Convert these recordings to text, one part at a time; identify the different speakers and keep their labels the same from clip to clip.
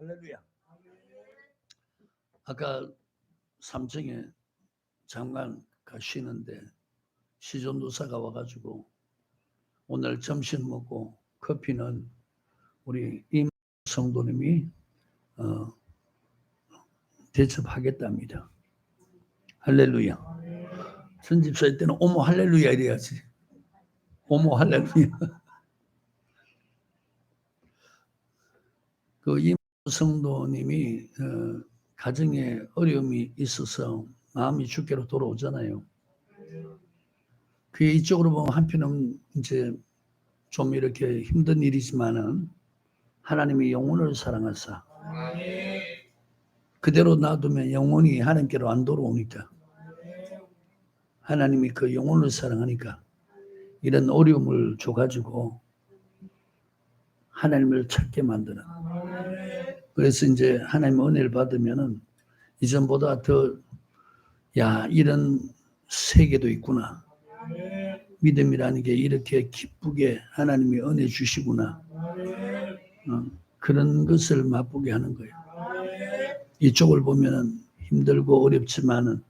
Speaker 1: 할렐루야. 아까 3층에 잠깐 쉬는데 시전도사가 와가지고 오늘 점심 먹고 커피는 우리 임 성도님이 대접하겠답니다. 할렐루야. 전집사일 때는 오모 할렐루야 이래야지. 오모 할렐루야. 그 임 성도님이 가정에 어려움이 있어서 마음이 주께로 돌아오잖아요. 그게 이쪽으로 보면 한편은 이제 좀 이렇게 힘든 일이지만은 하나님이 영혼을 사랑하사 그대로 놔두면 영혼이 하나님께로 안 돌아오니까 하나님이 그 영혼을 사랑하니까 이런 어려움을 줘가지고 하나님을 찾게 만드는. 그래서 이제 하나님의 은혜를 받으면은 이전보다 더, 야, 이런 세계도 있구나. 믿음이라는 게 이렇게 기쁘게 하나님이 은혜 주시구나. 그런 것을 맛보게 하는 거예요. 이쪽을 보면은 힘들고 어렵지만은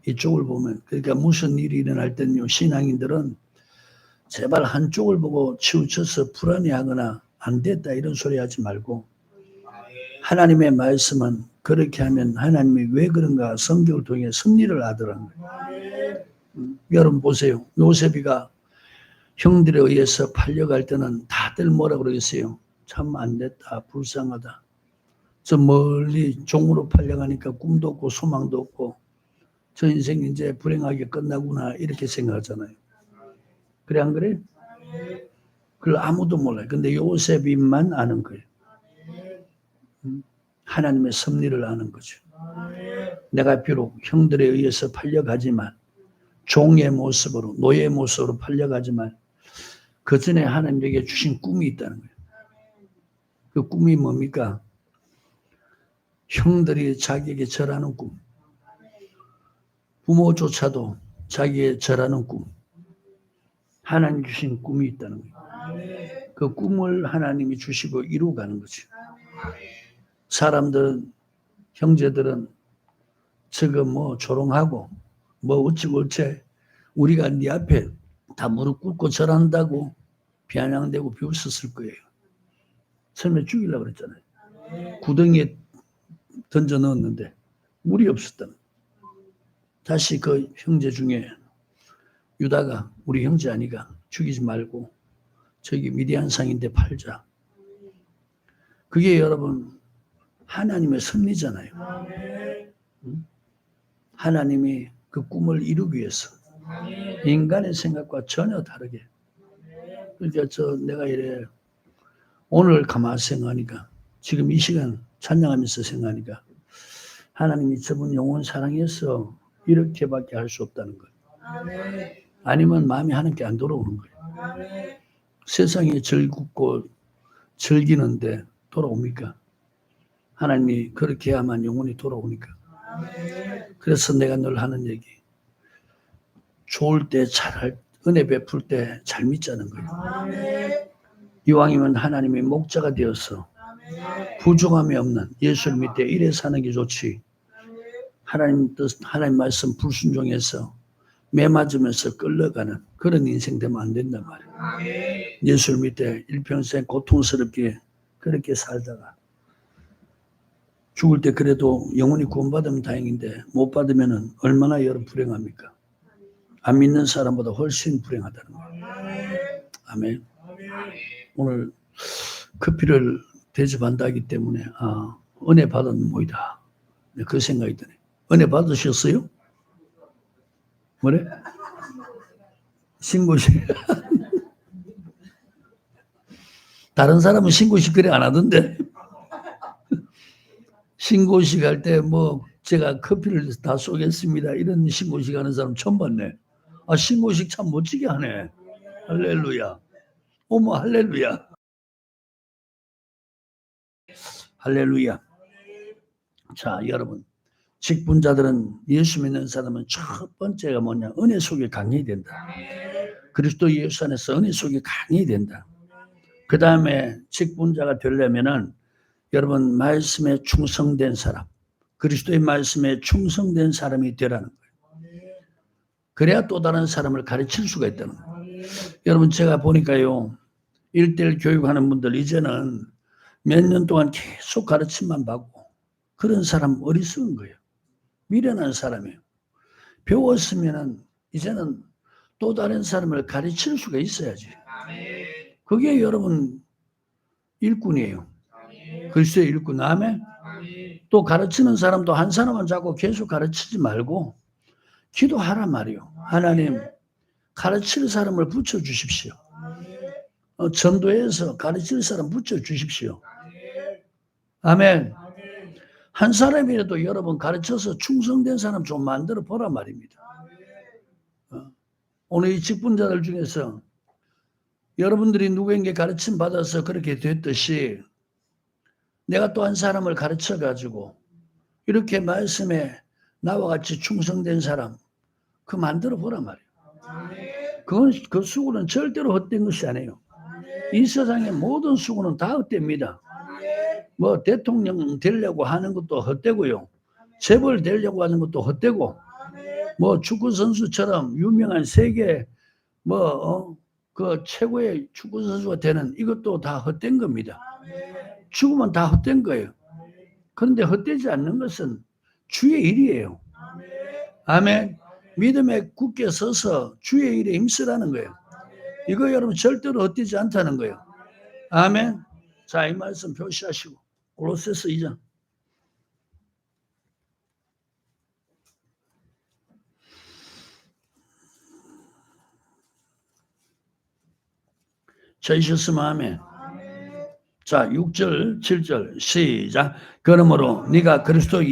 Speaker 1: 이쪽을 보면, 그러니까 무슨 일이 일어날 때는요, 신앙인들은 제발 한쪽을 보고 치우쳐서 불안해하거나 안 됐다 이런 소리 하지 말고 하나님의 말씀은 그렇게 하면 하나님이 왜 그런가 성경을 통해 섭리를 하더라는 거예요. 여러분 보세요. 요셉이가 형들에 의해서 팔려갈 때는 다들 뭐라 그러겠어요? 참 안 됐다, 불쌍하다. 저 멀리 종으로 팔려가니까 꿈도 없고 소망도 없고 저 인생 이제 불행하게 끝나구나 이렇게 생각하잖아요. 그래 안 그래? 그걸 아무도 몰라요. 근데 요셉이만 아는 거예요. 하나님의 섭리를 아는 거죠. 내가 비록 형들에 의해서 팔려가지만 종의 모습으로 노예의 모습으로 팔려가지만 그 전에 하나님에게 주신 꿈이 있다는 거예요. 그 꿈이 뭡니까? 형들이 자기에게 절하는 꿈. 부모조차도 자기의 절하는 꿈. 하나님 주신 꿈이 있다는 거예요. 그 꿈을 하나님이 주시고 이루어가는 거죠. 사람들은, 형제들은 저거 뭐 조롱하고 뭐 어찌고 어째 우리가 네 앞에 다 무릎 꿇고 절한다고 비아냥대고 비웃었을 거예요. 처음에 죽이려고 그랬잖아요. 구덩이에 던져 넣었는데 물이 없었다. 다시 그 형제 중에 유다가 우리 형제 아니가 죽이지 말고 저기 미디안 상인데 팔자. 그게 여러분 하나님의 섭리잖아요. 하나님이 그 꿈을 이루기 위해서 인간의 생각과 전혀 다르게. 그러니까 내가 이래 오늘 가만히 생각하니까 지금 이 시간 찬양하면서 생각하니까 하나님이 저분 영혼 사랑해서 이렇게밖에 할 수 없다는 거예요. 아니면 마음이 하나님께 안 돌아오는 거예요. 세상에 즐겁고 즐기는데 돌아옵니까? 하나님이 그렇게 해야만 영혼이 돌아오니까. 그래서 내가 늘 하는 얘기, 좋을 때 잘할, 은혜 베풀 때 잘 믿자는 거예요. 이왕이면 하나님의 목자가 되어서 부족함이 없는 예수를 믿되 이래 사는 게 좋지. 하나님 뜻, 하나님 말씀 불순종해서 매 맞으면서 끌려가는 그런 인생 되면 안 된단 말이에요. 예수를 믿되 일평생 고통스럽게 그렇게 살다가 죽을 때 그래도 영원히 구원받으면 다행인데 못 받으면 얼마나 여러분 불행합니까? 안 믿는 사람보다 훨씬 불행하다는 거예요. 아멘. 오늘 커피를 대접한다 하기 때문에 은혜 받은 모이다. 그 생각이 드네. 은혜 받으셨어요? 뭐래? 신고식. 다른 사람은 신고식 그래 안 하던데. 신고식 할 때 뭐 제가 커피를 다 쏘겠습니다. 이런 신고식 하는 사람 처음 봤네. 신고식 참 멋지게 하네. 할렐루야. 어머 할렐루야. 할렐루야. 자 여러분. 직분자들은 예수 믿는 사람은 첫 번째가 뭐냐? 은혜 속에 강해야 된다. 그리스도 예수 안에서 은혜 속에 강해야 된다. 그 다음에 직분자가 되려면은 여러분 말씀에 충성된 사람, 그리스도의 말씀에 충성된 사람이 되라는 거예요. 그래야 또 다른 사람을 가르칠 수가 있다는 거예요. 여러분 제가 보니까요. 1:1 교육하는 분들 이제는 몇 년 동안 계속 가르침만 받고 그런 사람 어리석은 거예요. 미련한 사람이에요. 배웠으면은 이제는 또 다른 사람을 가르칠 수가 있어야지. 그게 여러분 일꾼이에요. 글쎄 일꾼. 아멘. 또 가르치는 사람도 한 사람만 자꾸 계속 가르치지 말고 기도하란 말이요. 하나님 가르칠 사람을 붙여주십시오. 전도해서 가르칠 사람 붙여주십시오. 아멘. 한 사람이라도 여러분 가르쳐서 충성된 사람 좀 만들어 보란 말입니다. 오늘 이 직분자들 중에서 여러분들이 누구에게 가르침 받아서 그렇게 됐듯이 내가 또 한 사람을 가르쳐 가지고 이렇게 말씀에 나와 같이 충성된 사람 그 만들어 보란 말이에요. 그건 그 수고는 절대로 헛된 것이 아니에요. 이 세상의 모든 수고는 다 헛됩니다. 뭐 대통령 되려고 하는 것도 헛되고요. 재벌 되려고 하는 것도 헛되고 뭐 축구 선수처럼 유명한 세계 그 최고의 축구 선수가 되는 이것도 다 헛된 겁니다. 죽으면 다 헛된 거예요. 그런데 헛되지 않는 것은 주의 일이에요. 아멘. 믿음에 굳게 서서 주의 일에 힘쓰라는 거예요. 이거 여러분 절대로 헛되지 않다는 거예요. 아멘. 자, 이 말씀 표시하시고 골로새서 2장. 찾으셨으면 아멘. 자, 6절, 7절 시작. 그러므로 네가 그리스도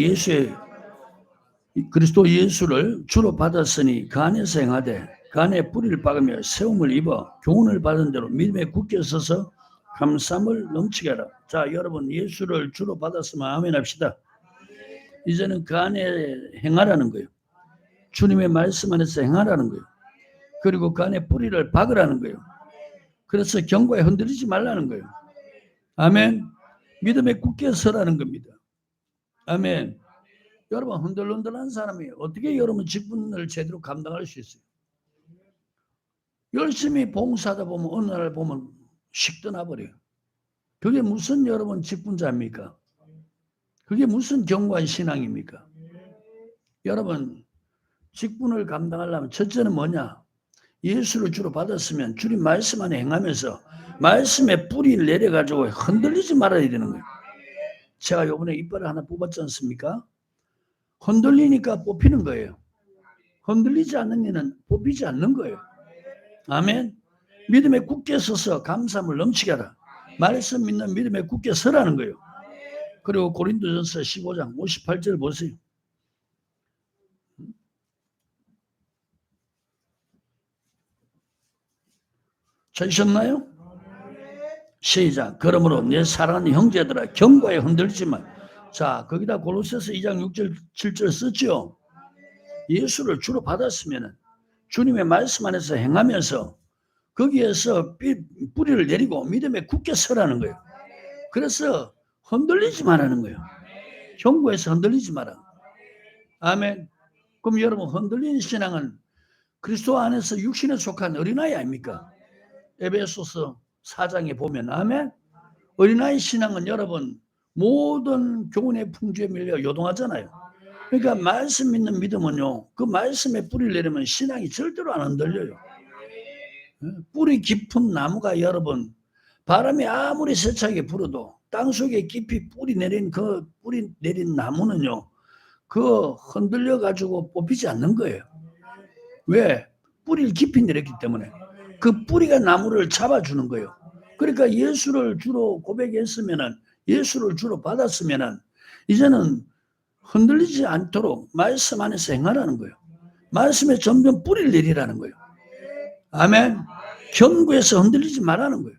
Speaker 1: 예수를 주로 받았으니 그 안에서 행하되 그 안에 뿌리를 박으며 세움을 입어 교훈을 받은 대로 믿음에 굳게 서서 감사함을 넘치게 하라. 자, 여러분 예수를 주로 받았으면 아멘 합시다. 이제는 그 안에 행하라는 거예요. 주님의 말씀 안에서 행하라는 거예요. 그리고 그 안에 뿌리를 박으라는 거예요. 그래서 경고에 흔들리지 말라는 거예요. 아멘. 믿음에 굳게 서라는 겁니다. 아멘. 여러분 흔들흔들한 사람이 어떻게 여러분 직분을 제대로 감당할 수 있어요? 열심히 봉사하다 보면 어느 날 보면 식 떠나버려요. 그게 무슨 여러분 직분자입니까? 그게 무슨 견고한 신앙입니까? 여러분 직분을 감당하려면 첫째는 뭐냐? 예수를 주로 받았으면 주님 말씀 안에 행하면서 말씀에 뿌리를 내려가지고 흔들리지 말아야 되는 거예요. 제가 이번에 이빨을 하나 뽑았지 않습니까? 흔들리니까 뽑히는 거예요. 흔들리지 않는 이는 뽑히지 않는 거예요. 아멘. 믿음에 굳게 서서 감사함을 넘치게 하라. 말씀 믿는 믿음에 굳게 서라는 거예요. 그리고 고린도전서 15장 58절 보세요. 찾으셨나요? 시작. 그러므로 내 사랑하는 형제들아 경고에 흔들리지 마. 자, 거기다 골로새서 2장 6절 7절 썼죠. 예수를 주로 받았으면 주님의 말씀 안에서 행하면서 거기에서 뿌리를 내리고 믿음에 굳게 서라는 거예요. 그래서 흔들리지 말라는 거예요. 경고에서 흔들리지 마라. 아멘. 그럼 여러분 흔들리는 신앙은 그리스도 안에서 육신에 속한 어린아이 아닙니까? 에베소서 4장에 보면 아멘. 어린아이 신앙은 여러분 모든 교훈의 풍조에 밀려 요동하잖아요. 그러니까 말씀 믿는 믿음은요. 그 말씀에 뿌리를 내리면 신앙이 절대로 안 흔들려요. 뿌리 깊은 나무가 여러분 바람이 아무리 세차게 불어도 땅속에 깊이 뿌리 내린 나무는요. 그 흔들려 가지고 뽑히지 않는 거예요. 왜? 뿌리를 깊이 내렸기 때문에. 그 뿌리가 나무를 잡아주는 거예요. 그러니까 예수를 주로 고백했으면은 예수를 주로 받았으면은 이제는 흔들리지 않도록 말씀 안에서 행하라는 거예요. 말씀에 점점 뿌리를 내리라는 거예요. 아멘. 견고해서 흔들리지 말라는 거예요.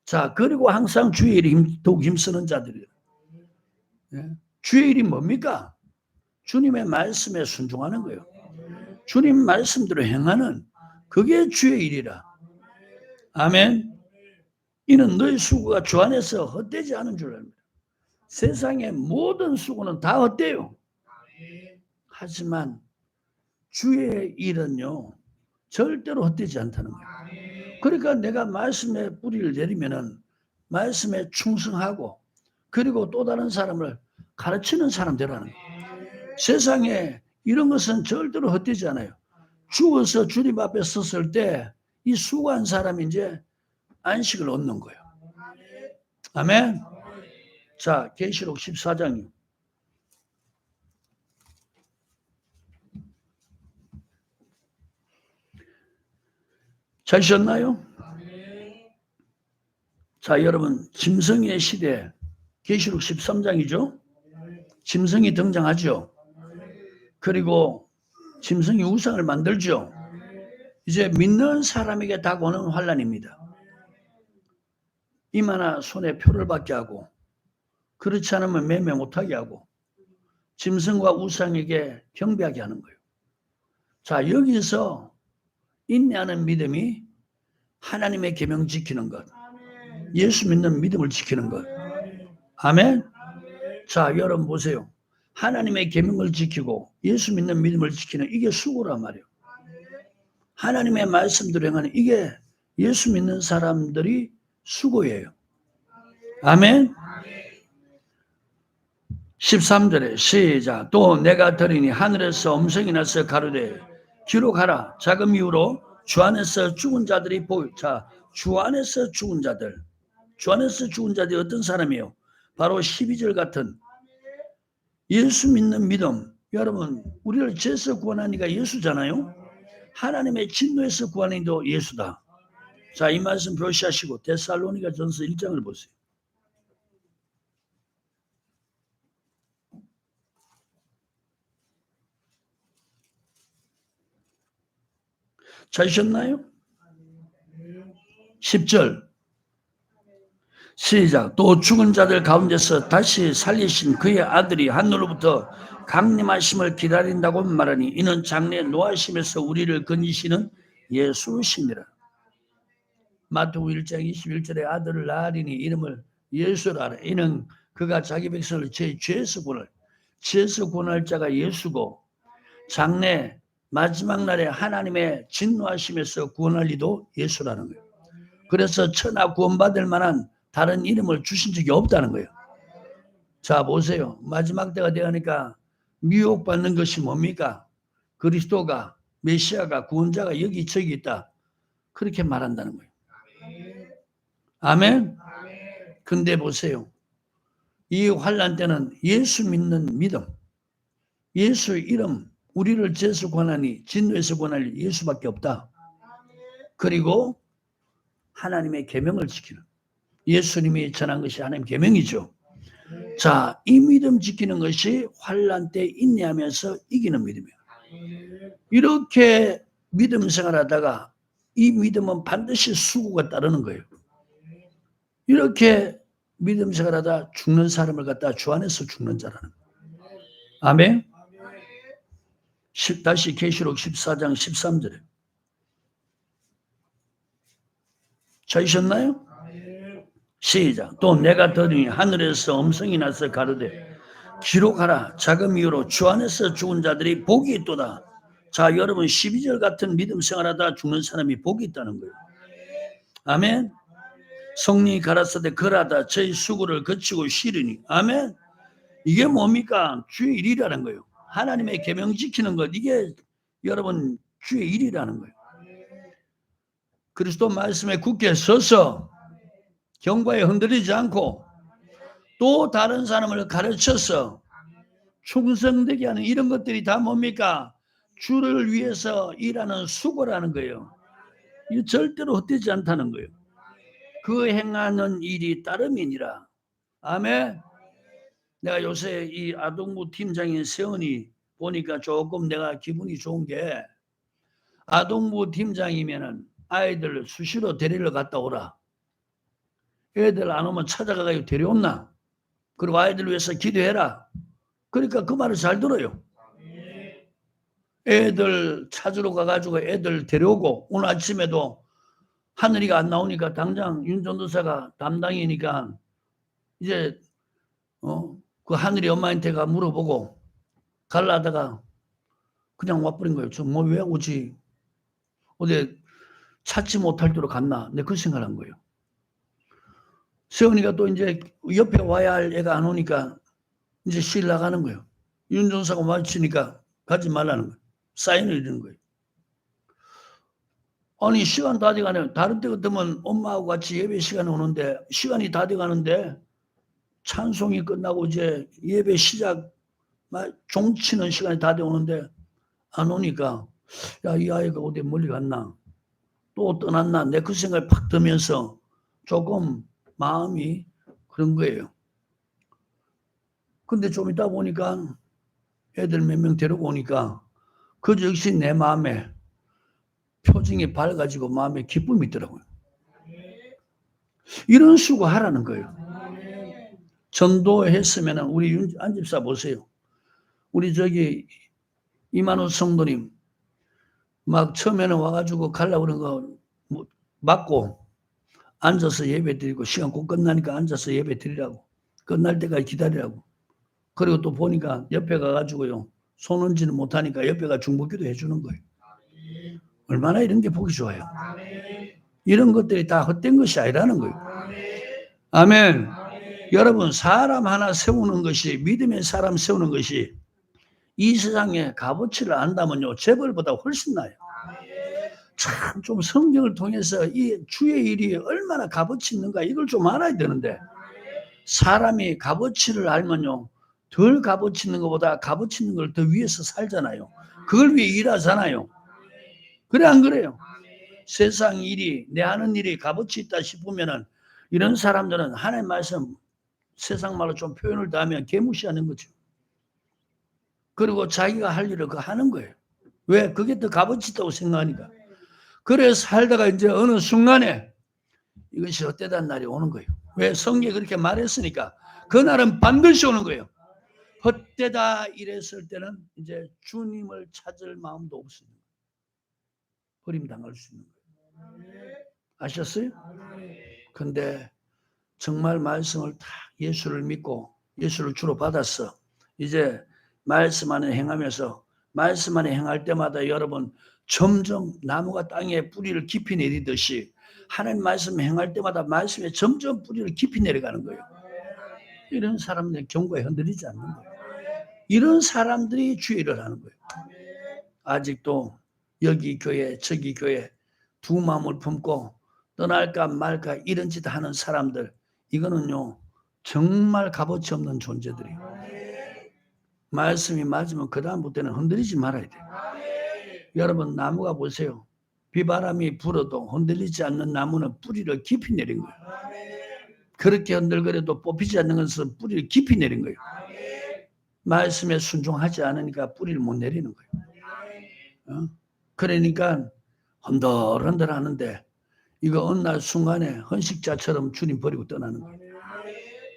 Speaker 1: 자, 그리고 항상 주의 일에 더욱 힘쓰는 자들이에요. 주의 일이 뭡니까? 주님의 말씀에 순종하는 거예요. 주님 말씀대로 행하는 그게 주의 일이라. 아멘. 이는 너희 수고가 주 안에서 헛되지 않은 줄 압니다. 세상의 모든 수고는 다 헛돼요. 하지만 주의 일은요 절대로 헛되지 않다는 거예요. 그러니까 내가 말씀에 뿌리를 내리면은 말씀에 충성하고 그리고 또 다른 사람을 가르치는 사람 되라는 거예요. 세상에 이런 것은 절대로 헛되지 않아요. 죽어서 주님 앞에 섰을 때 이 수고한 사람이 이제 안식을 얻는 거예요. 아멘. 자, 계시록 14장이요. 잘 쉬었나요? 자, 여러분 짐승의 시대 계시록 13장이죠. 짐승이 등장하죠. 그리고 짐승이 우상을 만들죠. 이제 믿는 사람에게 다가오는 환난입니다. 이마나 손에 표를 받게 하고 그렇지 않으면 매매 못하게 하고 짐승과 우상에게 경배하게 하는 거예요. 자, 여기서 인내하는 믿음이 하나님의 계명 지키는 것, 예수 믿는 믿음을 지키는 것. 아멘. 자, 여러분 보세요. 하나님의 계명을 지키고 예수 믿는 믿음을 지키는 이게 수고란 말이에요. 하나님의 말씀대로 행하는 이게 예수 믿는 사람들이 수고예요. 아멘. 13절에 시작. 또 내가 들으니 하늘에서 음성이 나서 가로되 기록하라. 자금 이후로 주 안에서 죽은 자들이 자, 주 안에서 죽은 자들. 주 안에서 죽은 자들이 어떤 사람이에요? 바로 12절 같은 예수 믿는 믿음. 여러분 우리를 죄에서 구원한 이가 예수잖아요. 하나님의 진노에서 구하는 이도 예수다. 자, 이 말씀 표시하시고 데살로니가 전서 1장을 보세요. 찾으셨나요? 10절 시작. 또 죽은 자들 가운데서 다시 살리신 그의 아들이 하늘로부터 강림하심을 기다린다고 말하니 이는 장래 노하심에서 우리를 건지시는 예수시니라. 마태복음 1장 21절에 아들을 낳으리니 이름을 예수라 하라. 이는 그가 자기 백성을 제 죄에서 구원할 자가 예수고 장래 마지막 날에 하나님의 진노하심에서 구원할 이도 예수라는 거예요. 그래서 천하 구원받을 만한 다른 이름을 주신 적이 없다는 거예요. 자, 보세요. 마지막 때가 되니까 미혹받는 것이 뭡니까? 그리스도가 메시아가 구원자가 여기저기 있다. 그렇게 말한다는 거예요. 아멘. 근데 보세요. 이 환난 때는 예수 믿는 믿음, 예수 이름, 우리를 죄에서 구원하니 진노에서 구원할 예수밖에 없다. 그리고 하나님의 계명을 지키는 예수님이 전한 것이 하나님의 계명이죠. 자, 이 믿음 지키는 것이 환난 때 인내하면서 이기는 믿음이에요. 이렇게 믿음 생활하다가 이 믿음은 반드시 수고가 따르는 거예요. 이렇게 믿음 생활하다 죽는 사람을 갖다 주 안에서 죽는 자라는 거예요. 아멘. 다시 계시록 14장 13절에 찾으셨나요? 시작. 또 내가 들으니 하늘에서 음성이 나서 가로되 기록하라. 자금 이후로 주 안에서 죽은 자들이 복이 있도다. 자, 여러분 12절 같은 믿음 생활하다 죽는 사람이 복이 있다는 거예요. 아멘. 성령이 가라사대 걸하다 저희 수고를 거치고 쉬리니. 아멘. 이게 뭡니까? 주의 일이라는 거예요. 하나님의 계명 지키는 것, 이게 여러분 주의 일이라는 거예요. 그리스도 말씀에 굳게 서서 경과에 흔들리지 않고 또 다른 사람을 가르쳐서 충성되게 하는 이런 것들이 다 뭡니까? 주를 위해서 일하는 수고라는 거예요. 이거 절대로 헛되지 않다는 거예요. 그 행하는 일이 따름이니라. 아멘. 내가 요새 이 아동부 팀장인 세원이 보니까 조금 내가 기분이 좋은 게 아동부 팀장이면은 아이들 수시로 데리러 갔다 오라. 애들 안 오면 찾아가가지고 데려온나. 그리고 아이들 위해서 기도해라. 그러니까 그 말을 잘 들어요. 애들 찾으러 가가지고 애들 데려오고 오늘 아침에도 하늘이가 안 나오니까 당장 윤 전도사가 담당이니까 이제 그 하늘이 엄마한테가 물어보고 갈라다가 그냥 와버린 거예요. 저 뭐 왜 오지? 어디 찾지 못할 대로 갔나? 내 그 생각한 거예요. 세훈이가 또 이제 옆에 와야 할 애가 안 오니까 이제 실 나가는 거예요. 윤종사가 마주치니까 가지 말라는 거예요. 사인을 이러는 거예요. 아니 시간 다 돼가네. 다른 때 같으면 엄마하고 같이 예배 시간에 오는데 시간이 다 돼가는데 찬송이 끝나고 이제 예배 시작 종치는 시간이 다 돼 오는데 안 오니까 야, 이 아이가 어디 멀리 갔나? 또 떠났나? 내 그 생각이 팍 들면서 조금 마음이 그런 거예요. 근데 좀 있다 보니까 애들 몇 명 데리고 오니까 그 역시 내 마음에 표정이 밝아지고 마음에 기쁨이 있더라고요. 이런 식으로 하라는 거예요. 전도했으면 우리 안집사 보세요. 우리 저기 이만호 성도님 막 처음에는 와가지고 가려고 그런 거 맞고 앉아서 예배 드리고 시간 꼭 끝나니까 앉아서 예배 드리라고 끝날 때까지 기다리라고. 그리고 또 보니까 옆에 가가지고요 손 얹지는 못하니까 옆에가 중보기도 해주는 거예요. 얼마나 이런 게 보기 좋아요. 이런 것들이 다 헛된 것이 아니라는 거예요. 아멘. 여러분 사람 하나 세우는 것이 믿음의 사람 세우는 것이 이 세상에 값어치를 안다면요 재벌보다 훨씬 나아요. 참 좀 성경을 통해서 이 주의 일이 얼마나 값어치 있는가 이걸 좀 알아야 되는데 사람이 값어치를 알면요 덜 값어치 있는 것보다 값어치 있는 걸 더 위해서 살잖아요. 그걸 위해 일하잖아요. 그래 안 그래요? 세상 일이 내 하는 일이 값어치 있다 싶으면은 이런 사람들은 하나님 말씀 세상 말로 좀 표현을 더 하면 개무시하는 거죠. 그리고 자기가 할 일을 그 하는 거예요. 왜? 그게 더 값어치 있다고 생각하니까. 그래서 살다가 이제 어느 순간에 이것이 헛되다는 날이 오는 거예요. 왜? 성경이 그렇게 말했으니까. 그날은 반드시 오는 거예요. 헛되다 이랬을 때는 이제 주님을 찾을 마음도 없습니다. 버림당할 수 있는 거예요. 아셨어요? 근데 정말 말씀을 다 예수를 믿고 예수를 주로 받았어. 이제 말씀 안에 행하면서 말씀 안에 행할 때마다 여러분 점점 나무가 땅에 뿌리를 깊이 내리듯이 하나님 말씀 행할 때마다 말씀에 점점 뿌리를 깊이 내려가는 거예요. 이런 사람들 경고에 흔들리지 않는 거예요. 이런 사람들이 주의를 하는 거예요. 아직도 여기 교회 저기 교회 두 마음을 품고 떠날까 말까 이런 짓 하는 사람들 이거는요 정말 값어치 없는 존재들이에요. 말씀이 맞으면 그 다음부터는 흔들리지 말아야 돼요. 여러분 나무가 보세요. 비바람이 불어도 흔들리지 않는 나무는 뿌리를 깊이 내린 거예요. 그렇게 흔들거려도 뽑히지 않는 것은 뿌리를 깊이 내린 거예요. 말씀에 순종하지 않으니까 뿌리를 못 내리는 거예요. 그러니까 흔들흔들 하는데 이거 어느 날 순간에 헌식자처럼 주님 버리고 떠나는 거예요.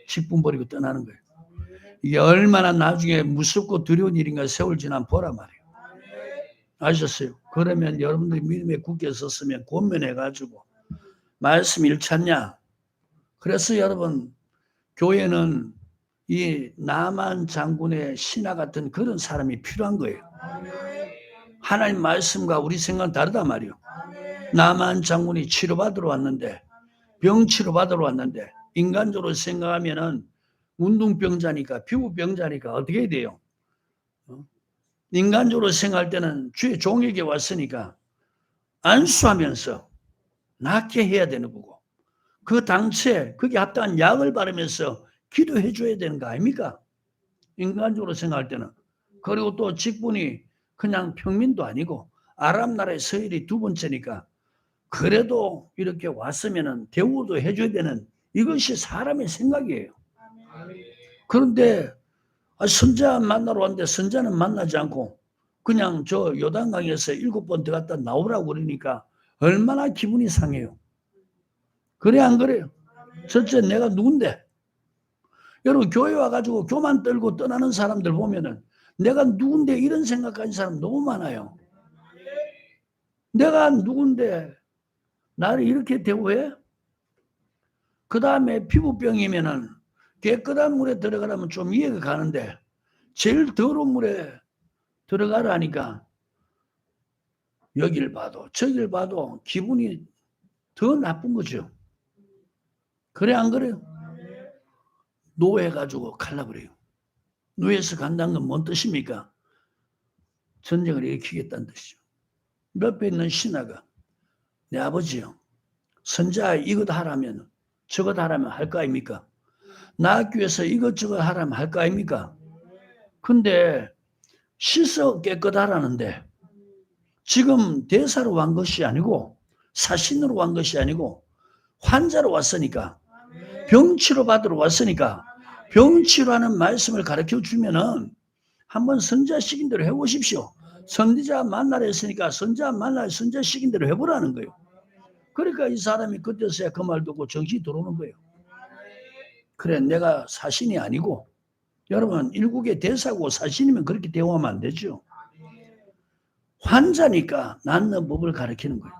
Speaker 1: 직분 버리고 떠나는 거예요. 이게 얼마나 나중에 무섭고 두려운 일인가 세월 지난 보라 말이에요. 아셨어요? 그러면 여러분들이 믿음에 굳게 섰으면 권면해가지고 말씀 잃잖냐? 그래서 여러분 교회는 이 나만 장군의 신하 같은 그런 사람이 필요한 거예요. 하나님 말씀과 우리 생각은 다르단 말이에요. 나만 장군이 치료받으러 왔는데 병 치료받으러 왔는데 인간적으로 생각하면은 운동병자니까 피부병자니까 어떻게 돼요? 인간적으로 생각할 때는 주의 종에게 왔으니까 안수하면서 낫게 해야 되는 거고 그 당시에 그게 합당한 약을 바르면서 기도해 줘야 되는 거 아닙니까? 인간적으로 생각할 때는. 그리고 또 직분이 그냥 평민도 아니고 아랍 나라의 서열이 두 번째니까 그래도 이렇게 왔으면 대우도 해줘야 되는 이것이 사람의 생각이에요. 그런데 선자 만나러 왔는데 선자는 만나지 않고 그냥 저 요단강에서 7번 들어갔다 나오라고 그러니까 얼마나 기분이 상해요. 그래 안 그래요? 첫째 내가 누군데? 여러분 교회 와가지고 교만 떨고 떠나는 사람들 보면은 내가 누군데 이런 생각하는 사람 너무 많아요. 내가 누군데 나를 이렇게 대우해? 그 다음에 피부병이면은 깨끗한 물에 들어가려면 좀 이해가 가는데 제일 더러운 물에 들어가라니까 여길 봐도 저길 봐도 기분이 더 나쁜 거죠. 그래 안 그래요? 노해가지고 갈라버려요. 노예에서 간다는 건 뭔 뜻입니까? 전쟁을 일으키겠다는 뜻이죠. 옆에 있는 신하가 내 아버지요. 선자 이것 하라면 저것 하라면 할 거 아닙니까? 낳기 위해서 이것저것 하라면 할 거 아닙니까? 근데 씻어 깨끗하라는데 지금 대사로 간 것이 아니고 사신으로 간 것이 아니고 환자로 왔으니까 병치료 받으러 왔으니까 병치료하는 말씀을 가르쳐 주면은 한번 선자 시킨 대로 해보십시오. 선지자 만나라 했으니까 선자 만나라 선자 시킨 대로 해보라는 거예요. 그러니까 이 사람이 그때서야 그 말 듣고 정신이 들어오는 거예요. 그래 내가 사신이 아니고 여러분 일국의 대사고 사신이면 그렇게 대화하면 안 되죠. 환자니까 낫는 법을 가르치는 거예요.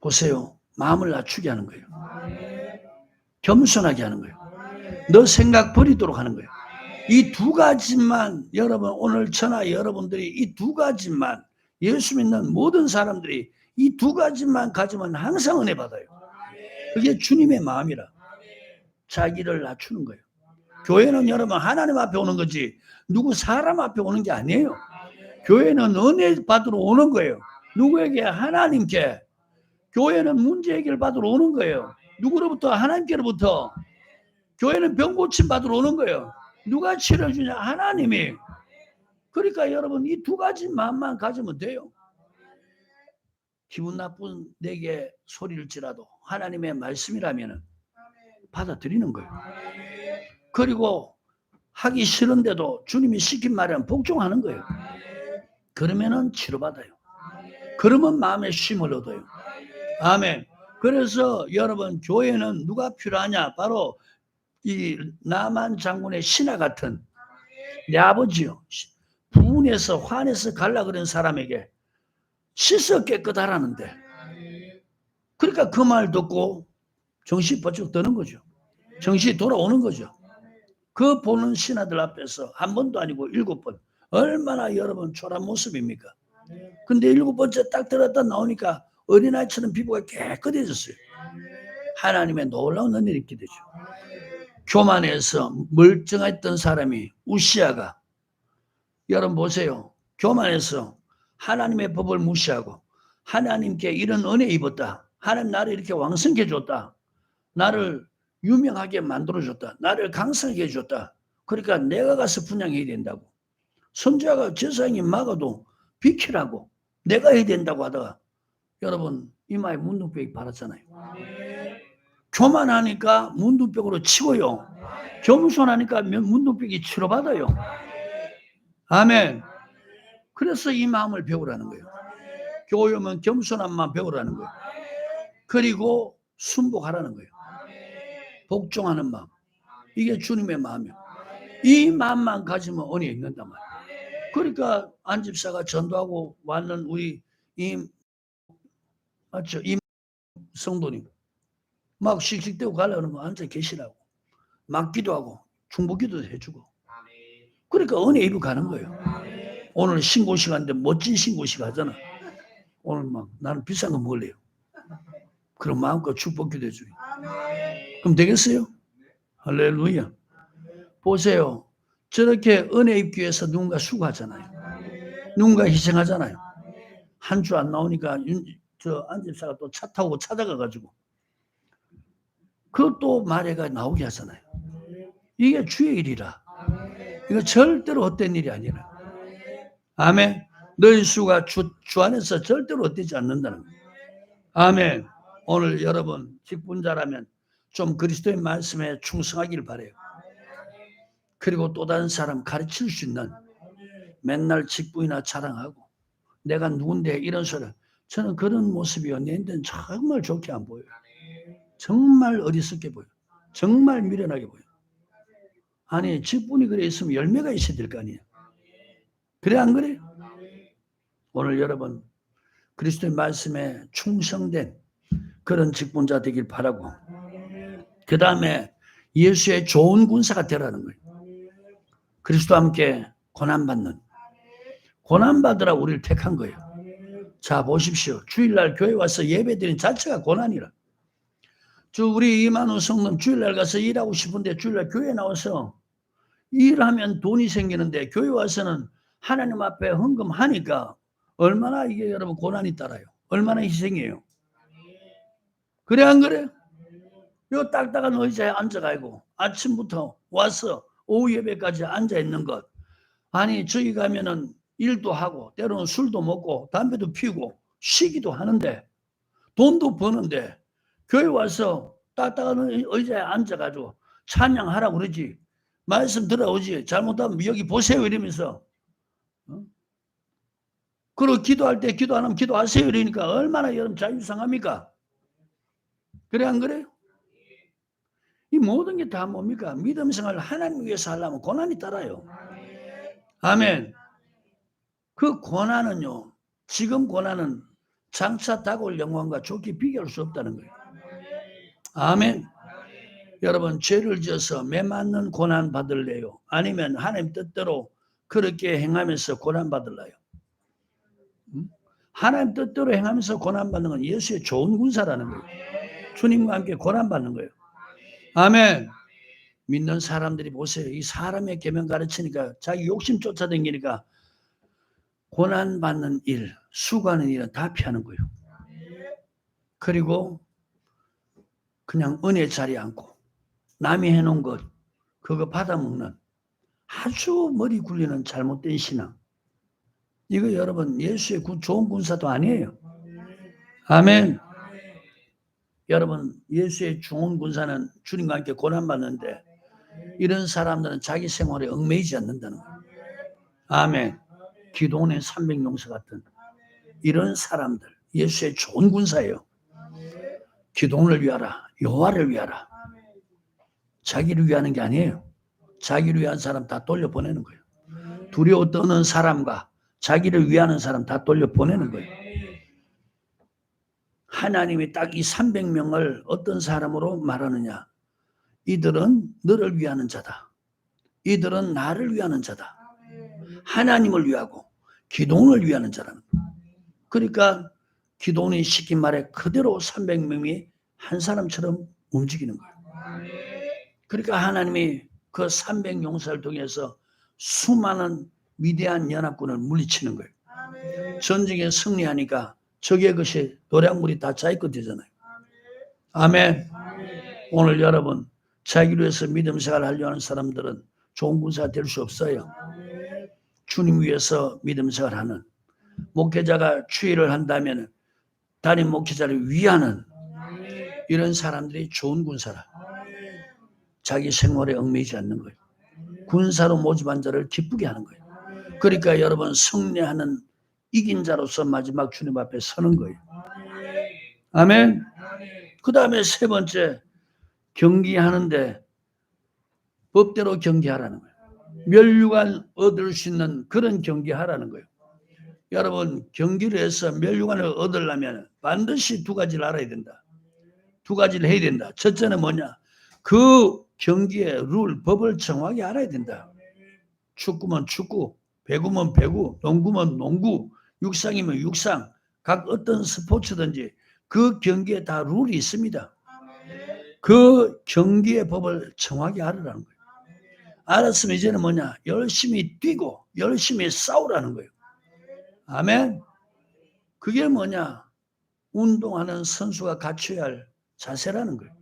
Speaker 1: 보세요. 마음을 낮추게 하는 거예요. 겸손하게 하는 거예요. 너 생각 버리도록 하는 거예요. 이 두 가지만 여러분 오늘 저나 여러분들이 이 두 가지만 예수 믿는 모든 사람들이 이 두 가지만 가지면 항상 은혜 받아요. 그게 주님의 마음이라. 자기를 낮추는 거예요. 교회는 여러분 하나님 앞에 오는 거지 누구 사람 앞에 오는 게 아니에요. 교회는 은혜 받으러 오는 거예요. 누구에게? 하나님께. 교회는 문제 해결 받으러 오는 거예요. 누구로부터? 하나님께로부터. 교회는 병 고침 받으러 오는 거예요. 누가 치료해주냐? 하나님이. 그러니까 여러분 이 두 가지 마음만 가지면 돼요. 기분 나쁜 내게 소리일지라도 하나님의 말씀이라면 받아들이는 거예요. 그리고 하기 싫은데도 주님이 시킨 말에는 복종하는 거예요. 그러면은 치료받아요. 그러면 마음에 쉼을 얻어요. 아멘. 그래서 여러분 교회는 누가 필요하냐? 바로 이 나만 장군의 신하 같은 내 아버지요. 분해서 화내서 갈라 그런 사람에게 씻어 깨끗하라는데 그러니까 그 말 듣고 정신이 번쩍 드는 거죠. 정신이 돌아오는 거죠. 그 보는 신하들 앞에서 한 번도 아니고 7번 얼마나 여러분 초라한 모습입니까? 근데 7번째 딱 들었다 나오니까 어린아이처럼 피부가 깨끗해졌어요. 하나님의 놀라운 은혜를 있게 되죠. 교만해서 멀쩡했던 사람이 우시아가 여러분 보세요. 교만해서 하나님의 법을 무시하고 하나님께 이런 은혜 입었다. 하나님 나를 이렇게 왕성하게 줬다. 나를 유명하게 만들어줬다. 나를 강성하게 해줬다. 그러니까 내가 가서 분양해야 된다고. 선지자가 제사장이 막아도 비키라고 내가 해야 된다고 하다가 여러분 이마에 문둥병이 발았잖아요. 교만하니까 문둥병으로 치고요. 겸손하니까 문둥병이 치료받아요. 아멘. 그래서 이 마음을 배우라는 거예요. 교회면 겸손한 마음 배우라는 거예요. 그리고 순복하라는 거예요. 복종하는 마음. 이게 주님의 마음이에요. 이 마음만 가지면 은혜 있는단 말이에요. 그러니까 안집사가 전도하고 왔는 우리 맞죠? 이 성도님 막 씩씩대고 가려는 거 앉아 계시라고 막 기도하고 중보기도도 해주고 그러니까 은혜 입고 가는 거예요. 오늘 신고식 하는데 멋진 신고식 하잖아. 오늘 막 나는 비싼 거 먹을래요. 그럼 마음껏 축복기도 해줘요. 그럼 되겠어요? 할렐루야. 보세요. 저렇게 은혜 입기 위해서 누군가 수고하잖아요. 누군가 희생하잖아요. 한 주 안 나오니까 저 안집사가 또 차 타고 찾아가가지고 그것도 말해가 나오게 하잖아요. 이게 주의 일이라. 이거 절대로 헛된 일이 아니라. 아멘. 너희 수가 주 안에서 절대로 헛되지 않는다는 거예요. 아멘. 오늘 여러분 직분자라면 좀 그리스도의 말씀에 충성하길 바라요. 그리고 또 다른 사람 가르칠 수 있는 맨날 직분이나 자랑하고 내가 누군데 이런 소리 저는 그런 모습이요. 내한테는 정말 좋게 안 보여요. 정말 어리석게 보여요. 정말 미련하게 보여요. 아니 직분이 그래 있으면 열매가 있어야 될 거 아니에요. 그래 안 그래요? 오늘 여러분 그리스도의 말씀에 충성된 그런 직분자 되길 바라고 그 다음에 예수의 좋은 군사가 되라는 거예요. 그리스도와 함께 고난받는, 고난받으라 우리를 택한 거예요. 자, 보십시오. 주일날 교회 와서 예배드리는 자체가 고난이라. 우리 이만우 성도는 주일날 가서 일하고 싶은데 주일날 교회 나와서 일하면 돈이 생기는데 교회 와서는 하나님 앞에 헌금하니까 얼마나 이게 여러분 고난이 따라요. 얼마나 희생이에요. 그래 안 그래? 요 딱딱한 의자에 앉아가지고 아침부터 와서 오후 예배까지 앉아있는 것. 아니 저기 가면은 일도 하고 때로는 술도 먹고 담배도 피우고 쉬기도 하는데 돈도 버는데 교회 와서 딱딱한 의자에 앉아가지고 찬양하라고 그러지. 말씀 들어오지. 잘못하면 여기 보세요 이러면서 그리고 기도할 때 기도 안 하면 기도하세요 이러니까 얼마나 여러분 자유상합니까? 그래 안 그래요? 이 모든 게 다 뭡니까? 믿음 생활을 하나님 위해서 하려면 고난이 따라요. 아멘. 그 고난은요. 지금 고난은 장차 다가올 영광과 좋게 비교할 수 없다는 거예요. 아멘. 여러분 죄를 지어서 매맞는 고난 받을래요? 아니면 하나님 뜻대로 그렇게 행하면서 고난 받을래요? 하나님 뜻대로 행하면서 고난 받는 건 예수의 좋은 군사라는 거예요. 주님과 함께 고난 받는 거예요. 아멘. 믿는 사람들이 보세요. 이 사람의 계명 가르치니까 자기 욕심 쫓아다니니까 고난 받는 일, 수고하는 일은 다 피하는 거예요. 그리고 그냥 은혜 자리에 앉고 남이 해놓은 것 그거 받아먹는 아주 머리 굴리는 잘못된 신앙. 이거 여러분 예수의 좋은 군사도 아니에요. 아멘. 여러분 예수의 좋은 군사는 주님과 함께 고난받는데 이런 사람들은 자기 생활에 얽매이지 않는다는 거예요. 아멘. 기도원의 300용사 같은 이런 사람들 예수의 좋은 군사예요. 기도원을 위하라. 여호와를 위하라. 자기를 위하는 게 아니에요. 자기를 위한 사람 다 돌려보내는 거예요. 두려워 떠는 사람과 자기를 위하는 사람 다 돌려보내는 거예요. 하나님이 딱 이 300명을 어떤 사람으로 말하느냐. 이들은 너를 위하는 자다. 이들은 나를 위하는 자다. 하나님을 위하고 기도원을 위하는 자라는 거예요. 그러니까 기도원이 시킨 말에 그대로 300명이 한 사람처럼 움직이는 거예요. 그러니까 하나님이 그 300용사를 통해서 수많은 위대한 연합군을 물리치는 거예요. 전쟁에 승리하니까 적의 것이 노량물이 다 자기 것 되잖아요. 아멘. 오늘 여러분 자기를 위해서 믿음 생활을 하려는 하는 사람들은 좋은 군사가 될 수 없어요. 주님 위해서 믿음 생활을 하는 목회자가 추위를 한다면 담임 목회자를 위하는 이런 사람들이 좋은 군사라. 자기 생활에 얽매이지 않는 거예요. 군사로 모집한 자를 기쁘게 하는 거예요. 그러니까 여러분 승리하는 이긴 자로서 마지막 주님 앞에 서는 거예요. 아멘. 그 다음에 세 번째 경기하는데 법대로 경기하라는 거예요. 멸류관 얻을 수 있는 그런 경기하라는 거예요. 여러분 경기를 해서 멸류관을 얻으려면 반드시 두 가지를 알아야 된다. 두 가지를 해야 된다. 첫째는 뭐냐? 그 경기의 룰, 법을 정확히 알아야 된다. 축구면 축구, 배구면 배구, 농구면 농구, 육상이면 육상, 각 어떤 스포츠든지 그 경기에 다 룰이 있습니다. 그 경기의 법을 정확히 알으라는 거예요. 알았으면 이제는 뭐냐? 열심히 뛰고 열심히 싸우라는 거예요. 아멘. 그게 뭐냐? 운동하는 선수가 갖춰야 할 자세라는 거예요.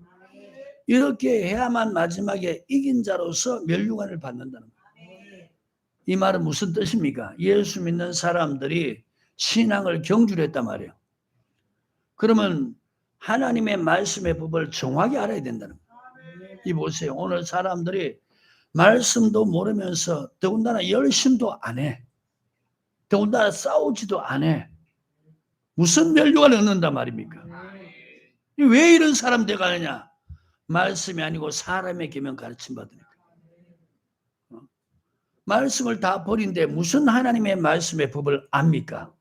Speaker 1: 이렇게 해야만 마지막에 이긴 자로서 멸류관을 받는다는 거예요. 이 말은 무슨 뜻입니까? 예수 믿는 사람들이 신앙을 경주를 했단 말이에요. 그러면 하나님의 말씀의 법을 정확히 알아야 된다는 거예요. 이 보세요. 오늘 사람들이 말씀도 모르면서 더군다나 열심도 안 해. 더군다나 싸우지도 안 해. 무슨 멸류관을 얻는단 말입니까? 왜 이런 사람 돼가느냐? 말씀이 아니고 사람의 계명 가르침 받으니까. 말씀을 다 버린데 무슨 하나님의 말씀의 법을 압니까?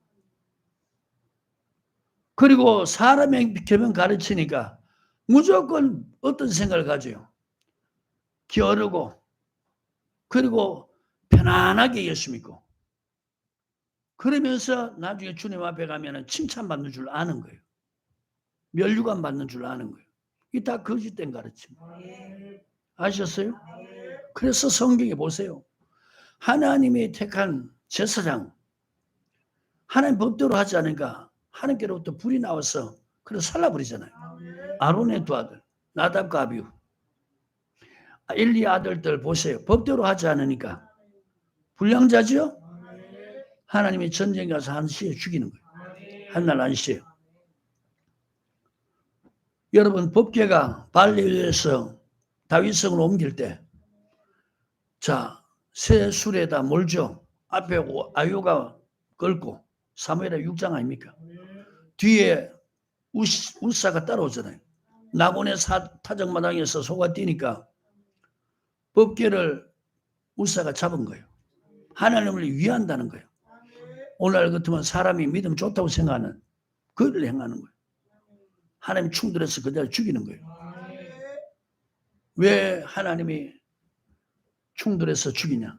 Speaker 1: 그리고 사람의 계명 가르치니까 무조건 어떤 생각을 가져요? 게으르고 그리고 편안하게 예수 믿고 그러면서 나중에 주님 앞에 가면 칭찬받는 줄 아는 거예요. 면류관 받는 줄 아는 거예요. 이게 다 거짓된 가르침. 아셨어요? 그래서 성경에 보세요. 하나님이 택한 제사장, 하나님 법대로 하지 않으니까 하나님께로부터 불이 나와서 그래서 살라버리잖아요. 아론의 두 아들, 나답과 아비후. 엘리 아들들 보세요. 법대로 하지 않으니까 불량자죠? 하나님이 전쟁에 가서 한시에 죽이는 거예요. 한날 한시에. 여러분 법궤가 발레에서 다윗성으로 옮길 때 자, 새 술에다 몰죠. 앞에 아유가 걸고 사무엘하 6장 아닙니까? 뒤에 우사가 따라오잖아요. 나본의 타작마당에서 소가 뛰니까 법궤를 우사가 잡은 거예요. 하나님을 위한다는 거예요. 오늘 같으면 사람이 믿음 좋다고 생각하는 그를 행하는 거예요. 하나님 충돌해서 그대로 죽이는 거예요. 왜 하나님이 충돌해서 죽이냐?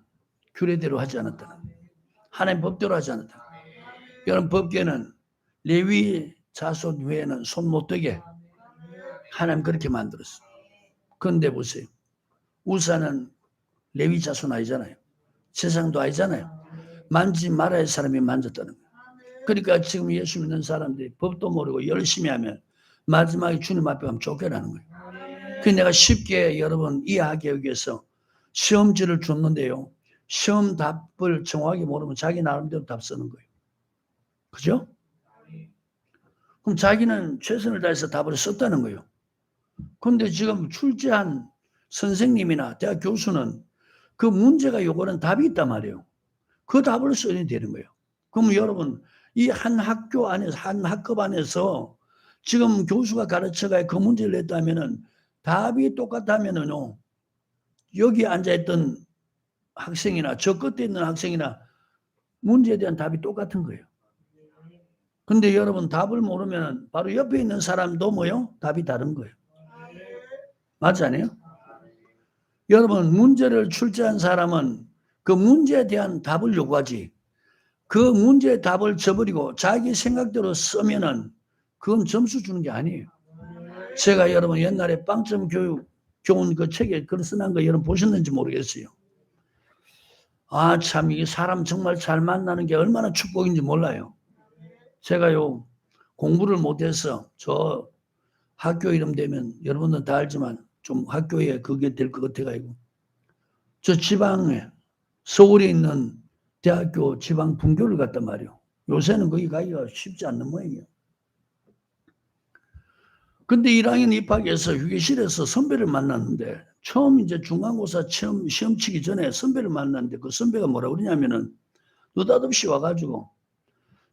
Speaker 1: 규례대로 하지 않았다. 하나님 법대로 하지 않았다. 여러분 법궤는 레위 자손 외에는 손 못 대게 하나님 그렇게 만들었어요. 그런데 보세요. 우사는 레위 자손 아니잖아요. 세상도 아니잖아요. 만지지 말아야 할 사람이 만졌다는 거예요. 그러니까 지금 예수 믿는 사람들이 법도 모르고 열심히 하면 마지막에 주님 앞에 가면 쫓겨나는 거예요. 그래서 내가 쉽게 여러분 이해하기 위해서 시험지를 줬는데요. 시험 답을 정확히 모르면 자기 나름대로 답 쓰는 거예요. 그죠? 그럼 자기는 최선을 다해서 답을 썼다는 거예요. 그런데 지금 출제한 선생님이나 대학 교수는 그 문제가 요거는 답이 있단 말이에요. 그 답을 써야 되는 거예요. 그럼 여러분 이 한 학교 안에서 한 학급 안에서 지금 교수가 가르쳐가 그 문제를 냈다면은 답이 똑같다면은요 여기 앉아있던 학생이나 저 끝에 있는 학생이나 문제에 대한 답이 똑같은 거예요. 근데 여러분 답을 모르면 바로 옆에 있는 사람도 뭐요? 답이 다른 거예요. 맞지 않아요? 여러분 문제를 출제한 사람은 그 문제에 대한 답을 요구하지 그 문제의 답을 저버리고 자기 생각대로 쓰면은 그건 점수 주는 게 아니에요. 제가 여러분 옛날에 빵점 교훈 그 책에 글 써놓은 거 여러분 보셨는지 모르겠어요. 아, 참, 이게 사람 정말 잘 만나는 게 얼마나 축복인지 몰라요. 제가요, 공부를 못해서 저 학교 이름 되면 여러분들 다 알지만 좀 학교에 그게 될 것 같아가지고 저 지방에 서울에 있는 대학교 지방 분교를 갔단 말이에요. 요새는 거기 가기가 쉽지 않는 모양이에요. 근데 1학년 입학해서 휴게실에서 선배를 만났는데 처음 이제 중간고사 시험 치기 전에 선배를 만났는데 그 선배가 뭐라 그러냐면은 느닷없이 와가지고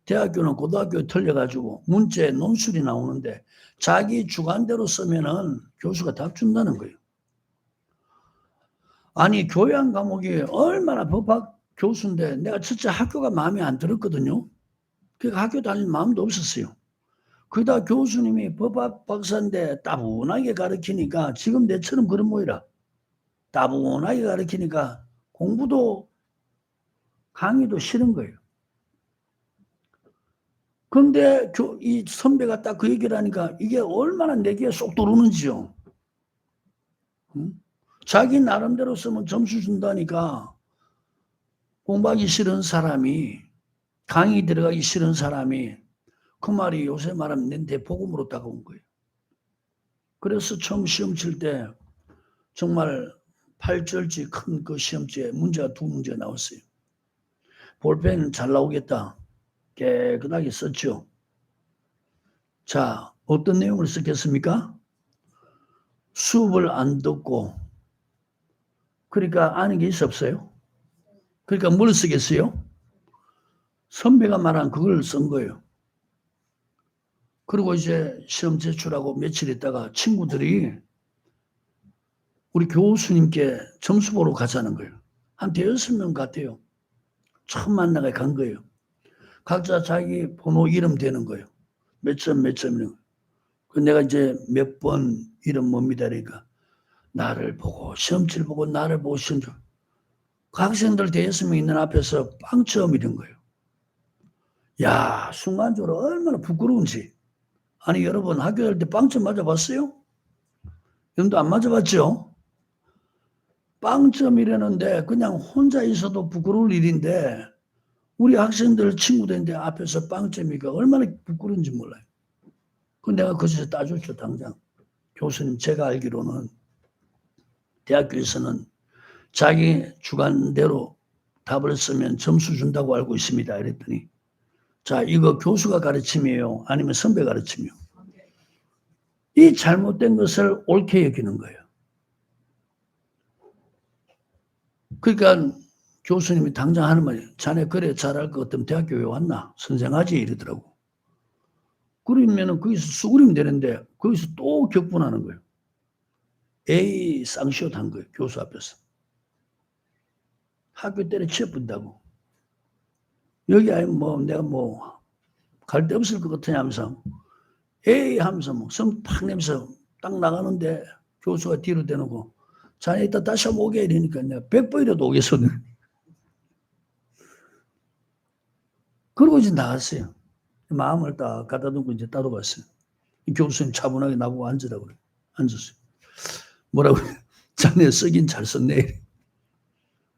Speaker 1: 대학교는 고등학교에 틀려가지고 문제 논술이 나오는데 자기 주관대로 쓰면은 교수가 답 준다는 거예요. 아니 교양 과목이 얼마나 법학 교수인데 내가 진짜 학교가 마음에 안 들었거든요. 그러니까 학교 다닐 마음도 없었어요. 그러다 교수님이 법학 박사인데 따분하게 가르치니까 지금 내처럼 그런 모이라 따분하게 가르치니까 공부도 강의도 싫은 거예요. 그런데 이 선배가 딱 그 얘기를 하니까 이게 얼마나 내게 쏙 들어오는지요. 응? 자기 나름대로 쓰면 점수 준다니까 공부하기 싫은 사람이 강의 들어가기 싫은 사람이 그 말이 요새 말하면 내 대복음으로 다가온 거예요. 그래서 처음 시험 칠 때 정말 8절지 큰 그 시험지에 문제가 두 문제 나왔어요. 볼펜 잘 나오겠다. 깨끗하게 썼죠. 자, 어떤 내용을 썼겠습니까? 수업을 안 듣고 그러니까 아는 게 있어 없어요? 그러니까 뭘 쓰겠어요? 선배가 말한 그걸 쓴 거예요. 그리고 이제 시험 제출하고 며칠 있다가 친구들이 우리 교수님께 점수 보러 가자는 거예요. 한 대여섯 명 같아요. 처음 만나가 간 거예요. 각자 자기 번호 이름 되는 거예요. 몇 점, 몇 점이요. 내가 이제 몇 번 이름 뭡니다. 그러니까 나를 보고 시험지를 보고 나를 보고 시험 그 학생들 대여섯 명 있는 앞에서 빵점 이런 거예요. 야, 순간적으로 얼마나 부끄러운지. 아니 여러분 학교 다닐 때 빵점 맞아봤어요? 여러분도 안 맞아봤죠? 빵점이라는데 그냥 혼자 있어도 부끄러울 일인데 우리 학생들 친구들인데 앞에서 빵점이니까 얼마나 부끄러운지 몰라요. 그 내가 거기서 따졌죠 당장. 교수님 제가 알기로는 대학교에서는 자기 주관대로 답을 쓰면 점수 준다고 알고 있습니다. 이랬더니 자 이거 교수가 가르침이에요? 아니면 선배 가르침이요? 이 잘못된 것을 옳게 여기는 거예요. 그러니까 교수님이 당장 하는 말이에요. 자네 그래 잘할 것 같으면 대학교 왜 왔나? 선생하지 이러더라고. 그러면은 거기서 수그리면 되는데 거기서 또 격분하는 거예요. A 쌍시옷 한 거예요. 교수 앞에서. 학교 때려 치어본다고. 여기 아니면 뭐 내가 뭐 갈 데 없을 것 같으냐 하면서 에이 하면서 뭐 성 팍 내면서 딱 나가는데 교수가 뒤로 대놓고 자네 이따 다시 한번 오게 이러니까 내가 100번이라도 오겠어는. 그러고 이제 나갔어요. 마음을 딱 갖다 두고 이제 따로 갔어요. 교수님 차분하게 나보고 앉으라고 그래. 앉았어요. 뭐라고 그래. 자네 쓰긴 잘 썼네.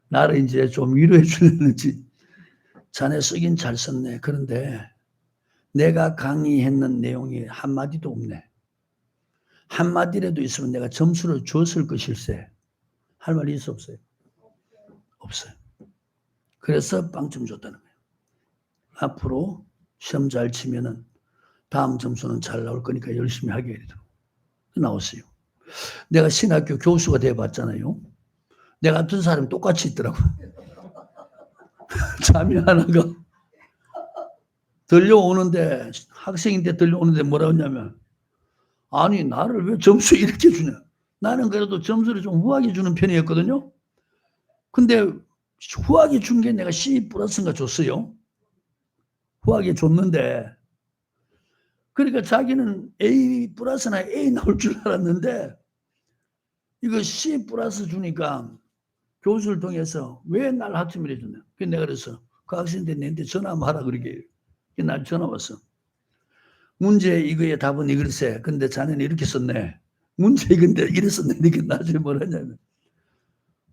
Speaker 1: 나를 이제 좀 위로해 주려는지 자네 쓰긴 잘 썼네. 그런데 내가 강의했는 내용이 한마디도 없네. 한마디라도 있으면 내가 점수를 줬을 것일세. 할 말이 있어 없어요? 없어요. 그래서 빵점 줬다는 거예요. 앞으로 시험 잘 치면은 다음 점수는 잘 나올 거니까 열심히 하게 이러더라고요. 나왔어요. 내가 신학교 교수가 돼봤잖아요. 내 같은 사람이 똑같이 있더라고요. 자매 하나가 들려오는데 학생인데 들려오는데 뭐라 했냐면 아니 나를 왜 점수 이렇게 주냐. 나는 그래도 점수를 좀 후하게 주는 편이었거든요. 근데 후하게 준 게 내가 C 플러스인가 줬어요. 후하게 줬는데 그러니까 자기는 A 플러스나 A 나올 줄 알았는데 이거 C 플러스 주니까 교수를 통해서 왜 날 학점을 해주냐. 그래서 내가 그래서 그 학생한테 내한테 전화 한번 하라 그러게. 날 전화 왔어. 문제 이거의 답은 이글세. 근데 자네는 이렇게 썼네. 문제 이건데 이래 썼네. 이렇게 나중에 뭘 하냐면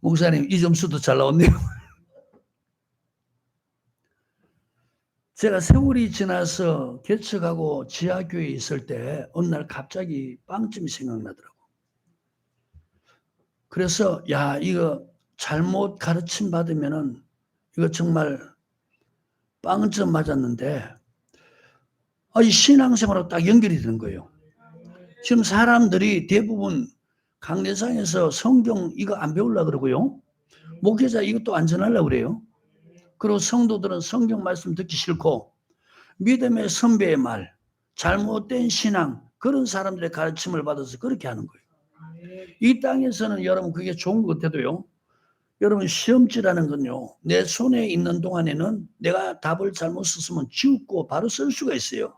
Speaker 1: 목사님 이 점수도 잘 나왔네요. 제가 세월이 지나서 개척하고 지하교회에 있을 때 어느 날 갑자기 빵점이 생각나더라고. 그래서 야 이거 잘못 가르침 받으면은 이거 정말 빵점 맞았는데 이 신앙생활하고 딱 연결이 되는 거예요. 지금 사람들이 대부분 강례상에서 성경 이거 안 배우려고 그러고요. 목회자 이것도 안 전하려고 그래요. 그리고 성도들은 성경 말씀 듣기 싫고 믿음의 선배의 말, 잘못된 신앙 그런 사람들의 가르침을 받아서 그렇게 하는 거예요. 이 땅에서는 여러분 그게 좋은 것 같아도요. 여러분 시험지라는 건요. 내 손에 있는 동안에는 내가 답을 잘못 썼으면 지우고 바로 쓸 수가 있어요.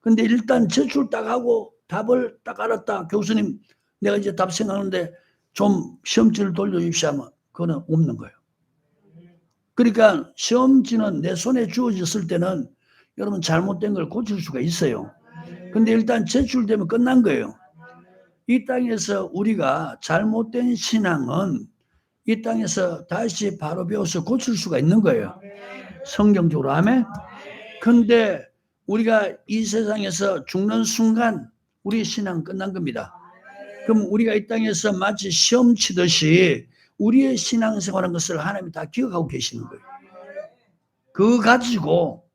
Speaker 1: 근데 일단 제출 딱 하고 답을 딱 알았다. 교수님 내가 이제 답 생각하는데 좀 시험지를 돌려주십시오 하면 그거는 없는 거예요. 그러니까 시험지는 내 손에 주어졌을 때는 여러분 잘못된 걸 고칠 수가 있어요. 근데 일단 제출되면 끝난 거예요. 이 땅에서 우리가 잘못된 신앙은 이 땅에서 다시 바로 배워서 고칠 수가 있는 거예요. 성경적으로. 아멘. 근데 우리가 이 세상에서 죽는 순간 우리의 신앙은 끝난 겁니다. 그럼 우리가 이 땅에서 마치 시험 치듯이 우리의 신앙생활한 것을 하나님이 다 기억하고 계시는 거예요. 그거 가지고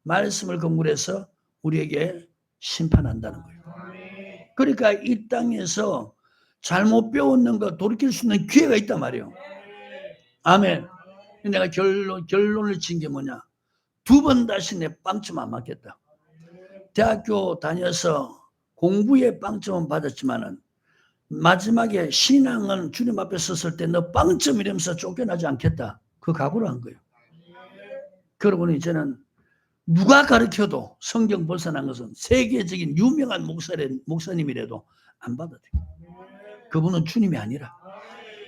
Speaker 1: 말씀을 근거해서 우리에게 심판한다는 거예요. 그러니까 이 땅에서 잘못 배웠는 거 돌이킬 수 있는 기회가 있단 말이에요. 아멘. 내가 결론을 친 게 뭐냐. 2번 다시 내 빵점 안 맞겠다. 대학교 다녀서 공부에 빵점은 받았지만은 마지막에 신앙은 주님 앞에 섰을 때 너 빵점 이러면서 쫓겨나지 않겠다. 그 각오를 한 거예요. 그러고는 이제는 누가 가르쳐도 성경 벗어난 것은 세계적인 유명한 목사님이라도 안 받아들여요. 그분은 주님이 아니라,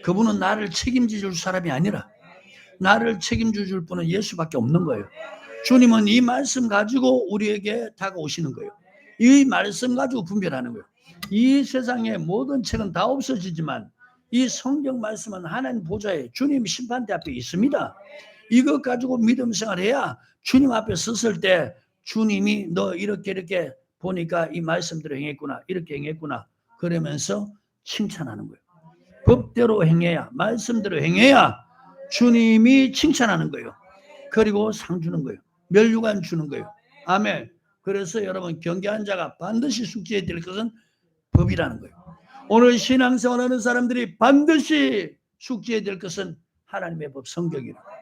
Speaker 1: 그분은 나를 책임져 줄 사람이 아니라, 나를 책임져 줄 분은 예수밖에 없는 거예요. 주님은 이 말씀 가지고 우리에게 다가오시는 거예요. 이 말씀 가지고 분별하는 거예요. 이 세상의 모든 책은 다 없어지지만 이 성경 말씀은 하나님 보좌에 주님 심판대 앞에 있습니다. 이것 가지고 믿음 생활해야 주님 앞에 섰을 때 주님이 너 이렇게 보니까 이 말씀대로 행했구나, 이렇게 행했구나, 그러면서 칭찬하는 거예요. 법대로 행해야, 말씀대로 행해야 주님이 칭찬하는 거예요. 그리고 상 주는 거예요. 멸류관 주는 거예요. 아멘. 그래서 여러분, 경계한 자가 반드시 숙지해야 될 것은 법이라는 거예요. 오늘 신앙생활하는 사람들이 반드시 숙지해야 될 것은 하나님의 법, 성경이라는 거예요.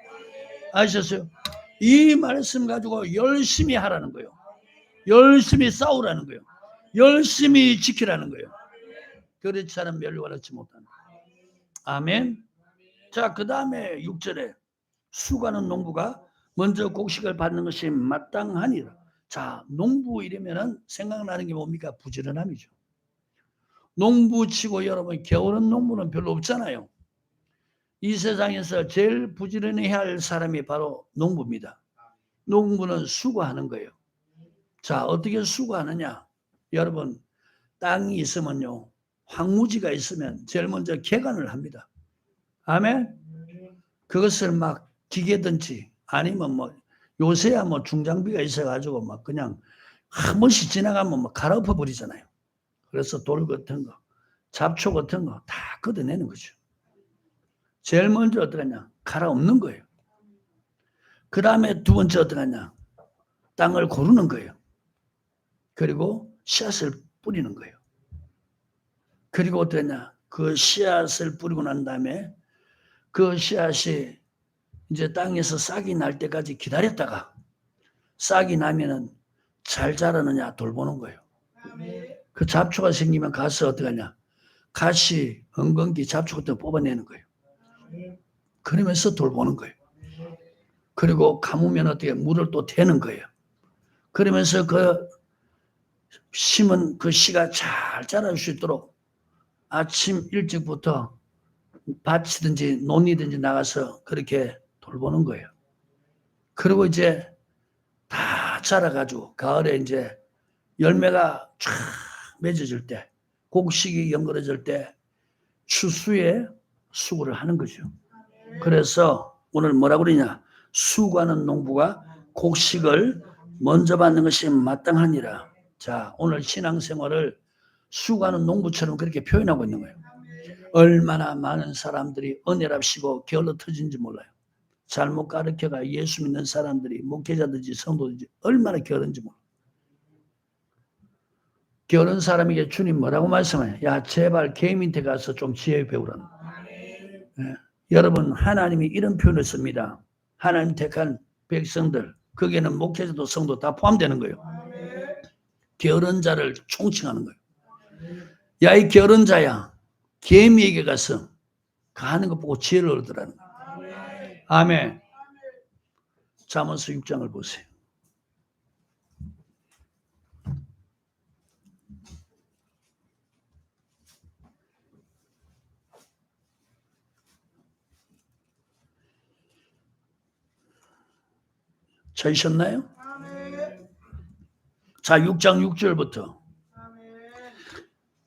Speaker 1: 아셨어요? 이 말씀 가지고 열심히 하라는 거예요. 열심히 싸우라는 거예요. 열심히 지키라는 거예요. 그렇지 않으면 멸류관 얻지 못하는 거예요. 아멘. 자, 그 다음에 6절에 수고하는 농부가 먼저 곡식을 받는 것이 마땅하니라. 자, 농부 이러면은 생각나는 게 뭡니까? 부지런함이죠. 농부 치고 여러분, 게으른 농부는 별로 없잖아요. 이 세상에서 제일 부지런해야 할 사람이 바로 농부입니다. 농부는 수고하는 거예요. 자, 어떻게 수고하느냐? 여러분, 땅이 있으면요, 황무지가 있으면 제일 먼저 개간을 합니다. 아멘? 그것을 막 기계든지 아니면 뭐 요새야 뭐 중장비가 있어가지고 막 그냥 한 번씩 지나가면 막 갈아엎어 버리잖아요. 그래서 돌 같은 거, 잡초 같은 거 다 걷어내는 거죠. 제일 먼저 어떡하냐? 갈아엎는 거예요. 그 다음에 두 번째 어떡하냐? 땅을 고르는 거예요. 그리고 씨앗을 뿌리는 거예요. 그리고 어떠냐? 그 씨앗을 뿌리고 난 다음에 그 씨앗이 이제 땅에서 싹이 날 때까지 기다렸다가 싹이 나면은 잘 자라느냐 돌보는 거예요. 그 잡초가 생기면 가서 어떡하냐? 가시, 엉겅기, 잡초 같은 거 뽑아내는 거예요. 그러면서 돌보는 거예요. 그리고 감으면 어떻게 물을 또 대는 거예요. 그러면서 그 심은 그 씨가 잘 자랄 수 있도록 아침 일찍부터 밭이든지 논이든지 나가서 그렇게 돌보는 거예요. 그리고 이제 다 자라가지고 가을에 이제 열매가 쫙 맺어질 때, 곡식이 연그러질 때 추수에 수고를 하는 거죠. 그래서 오늘 뭐라고 그러냐? 수고하는 농부가 곡식을 먼저 받는 것이 마땅하니라. 자, 오늘 신앙생활을 수고하는 농부처럼 그렇게 표현하고 있는 거예요. 얼마나 많은 사람들이 은혜랍시고 게을러 터진지 몰라요. 잘못 가르쳐가 예수 믿는 사람들이 목회자든지 성도든지 얼마나 게으른지 몰라요. 게으른 사람에게 주님 뭐라고 말씀해요? 야, 제발 개 밑에 가서 좀 지혜 배우라는 거예요. 네. 여러분, 하나님이 이런 표현을 씁니다. 하나님 택한 백성들, 거기에는 목회자도 성도 다 포함되는 거예요. 게으른 자를 총칭하는 거예요. 야, 이 게으른 자야, 개미에게 가서 가는 것 보고 지혜를 얻으라는 거예요. 아멘. 잠언서 6장을 보세요. 찾으셨나요? 자, 6장 6절부터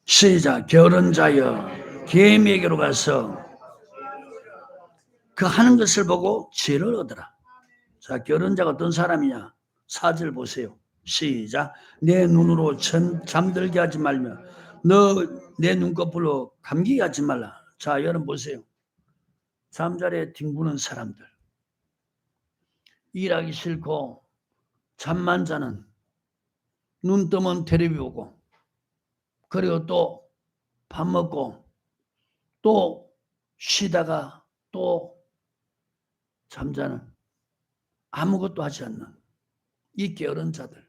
Speaker 1: 시작. 게으른 자여, 개미에게로 가서 그 하는 것을 보고 지혜를 얻으라. 자, 게으른 자가 어떤 사람이냐? 4절 보세요. 시작. 내 눈으로 잠들게 하지 말며 너 내 눈꺼풀로 감기게 하지 말라. 자, 여러분 보세요. 잠자리에 뒹구는 사람들, 일하기 싫고 잠만 자는, 눈 뜨면 텔레비 보고, 그리고 또 밥 먹고 또 쉬다가 또 잠자는, 아무것도 하지 않는 이 게으른 자들.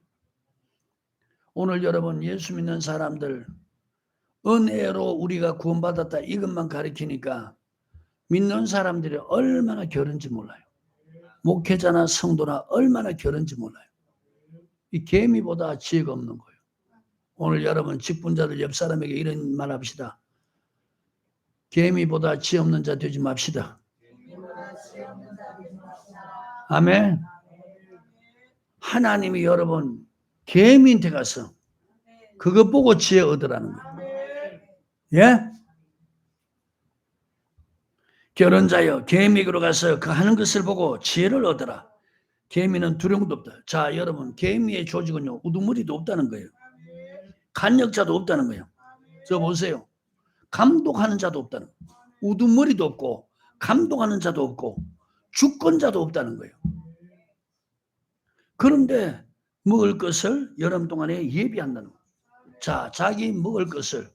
Speaker 1: 오늘 여러분, 예수 믿는 사람들 은혜로 우리가 구원받았다 이것만 가르치니까 믿는 사람들이 얼마나 게으른지 몰라요. 목회자나 성도나 얼마나 게으른지 몰라요. 이 개미보다 지혜가 없는 거예요. 오늘 여러분 직분자들 옆 사람에게 이런 말 합시다. 개미보다 지 없는 자 되지 맙시다. 아멘. 하나님이 여러분 개미한테 가서 그거 보고 지혜 얻으라는 거예요. 예? 결혼자여 개미에게로 가서 그 하는 것을 보고 지혜를 얻으라. 개미는 두려움도 없다. 자, 여러분 개미의 조직은요 우두머리도 없다는 거예요. 간역자도 없다는 거예요. 저 보세요. 감독하는 자도 없다는 거예요. 우두머리도 없고 감독하는 자도 없고 주권자도 없다는 거예요. 그런데 먹을 것을 여름 동안에 예비한다는 거예요. 자, 자기 먹을 것을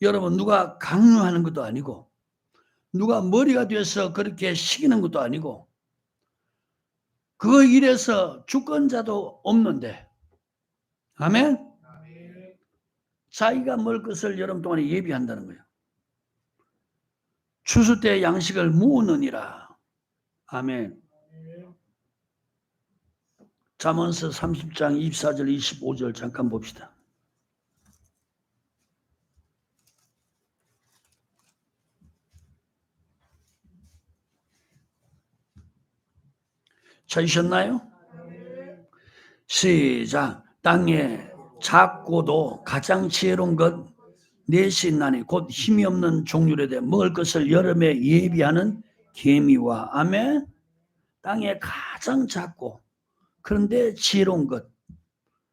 Speaker 1: 여러분 누가 강요하는 것도 아니고 누가 머리가 돼서 그렇게 시키는 것도 아니고 그 일에서 주권자도 없는데 아멘? 자기가 먹을 것을 여름 동안에 예비한다는 거예요. 추수 때 양식을 모으느니라. 아멘. 잠언서 30장 24절 25절 잠깐 봅시다. 찾으셨나요? 시작. 땅에 작고도 가장 지혜로운 것 넷이 있나니 곧 힘이 없는 종류에 대해 먹을 것을 여름에 예비하는 개미와 아멘. 땅에 가장 작고 그런데 지혜로운 것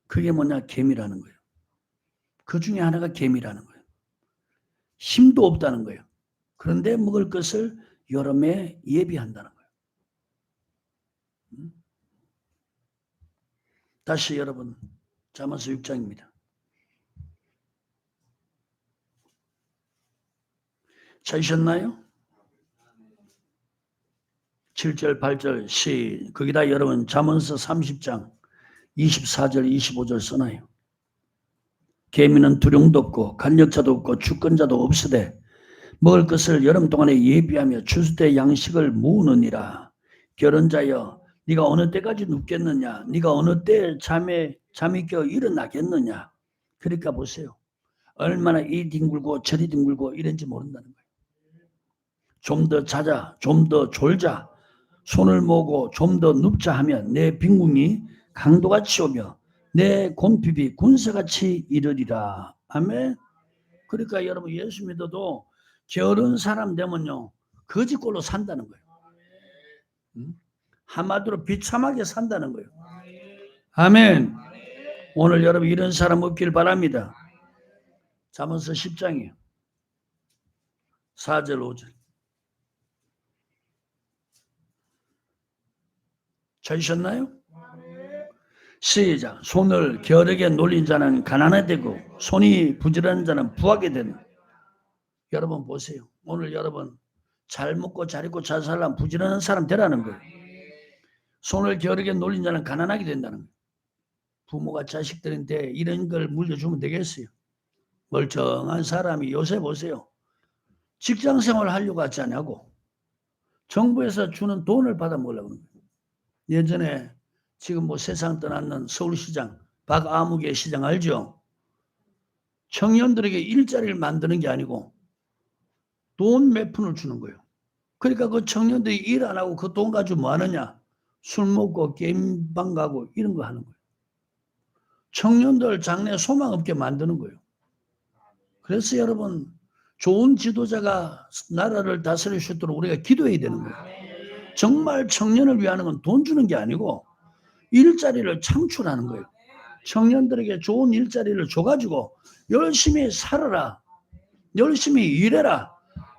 Speaker 1: 그게 뭐냐? 개미라는 거예요. 그 중에 하나가 개미라는 거예요. 힘도 없다는 거예요. 그런데 먹을 것을 여름에 예비한다는 거예요. 다시 여러분 잠언서 6장입니다. 찾으셨나요? 7절 8절 거기다 여러분 잠언서 30장 24절 25절 써놔요. 개미는 두려움도 없고 간역자도 없고 주권자도 없으되 먹을 것을 여름 동안에 예비하며 추수 때 양식을 모으느니라. 결혼자여 네가 어느 때까지 눕겠느냐? 네가 어느 때 잠이 껴 일어나겠느냐? 그러니까 보세요. 얼마나 이 뒹굴고 저리 뒹굴고 이런지 모른다는 거예요. 좀 더 자자, 좀 더 졸자, 손을 모으고 좀 더 눕자 하면 내 빈궁이 강도같이 오며 내 곤핍이 군사같이 이르리라. 아멘. 그러니까 여러분 예수 믿어도 게으른 사람 되면요 거지꼴로 산다는 거예요. 한마디로 비참하게 산다는 거예요. 아멘. 오늘 여러분 이런 사람 없길 바랍니다. 잠언서 10장이에요. 4절 5절. 찾으셨나요? 시작. 손을 게으르게 놀린 자는 가난하되고 손이 부지런한 자는 부하게 된다. 여러분 보세요. 오늘 여러분 잘 먹고 잘 입고 잘 살려면 부지런한 사람 되라는 거예요. 손을 게으르게 놀린 자는 가난하게 된다는 거예요. 부모가 자식들한테 이런 걸 물려주면 되겠어요? 멀쩡한 사람이 요새 보세요. 직장생활 하려고 하지 않냐고 정부에서 주는 돈을 받아 먹으려고 하는 거예요. 예전에 지금 뭐 세상 떠났는 서울시장 박아무개 시장 알죠? 청년들에게 일자리를 만드는 게 아니고 돈 몇 푼을 주는 거예요. 그러니까 그 청년들이 일 안 하고 그 돈 가지고 뭐 하느냐? 술 먹고 게임방 가고 이런 거 하는 거예요. 청년들 장래 소망 없게 만드는 거예요. 그래서 여러분 좋은 지도자가 나라를 다스릴 수 있도록 우리가 기도해야 되는 거예요. 정말 청년을 위하는 건 돈 주는 게 아니고 일자리를 창출하는 거예요. 청년들에게 좋은 일자리를 줘가지고 열심히 살아라. 열심히 일해라.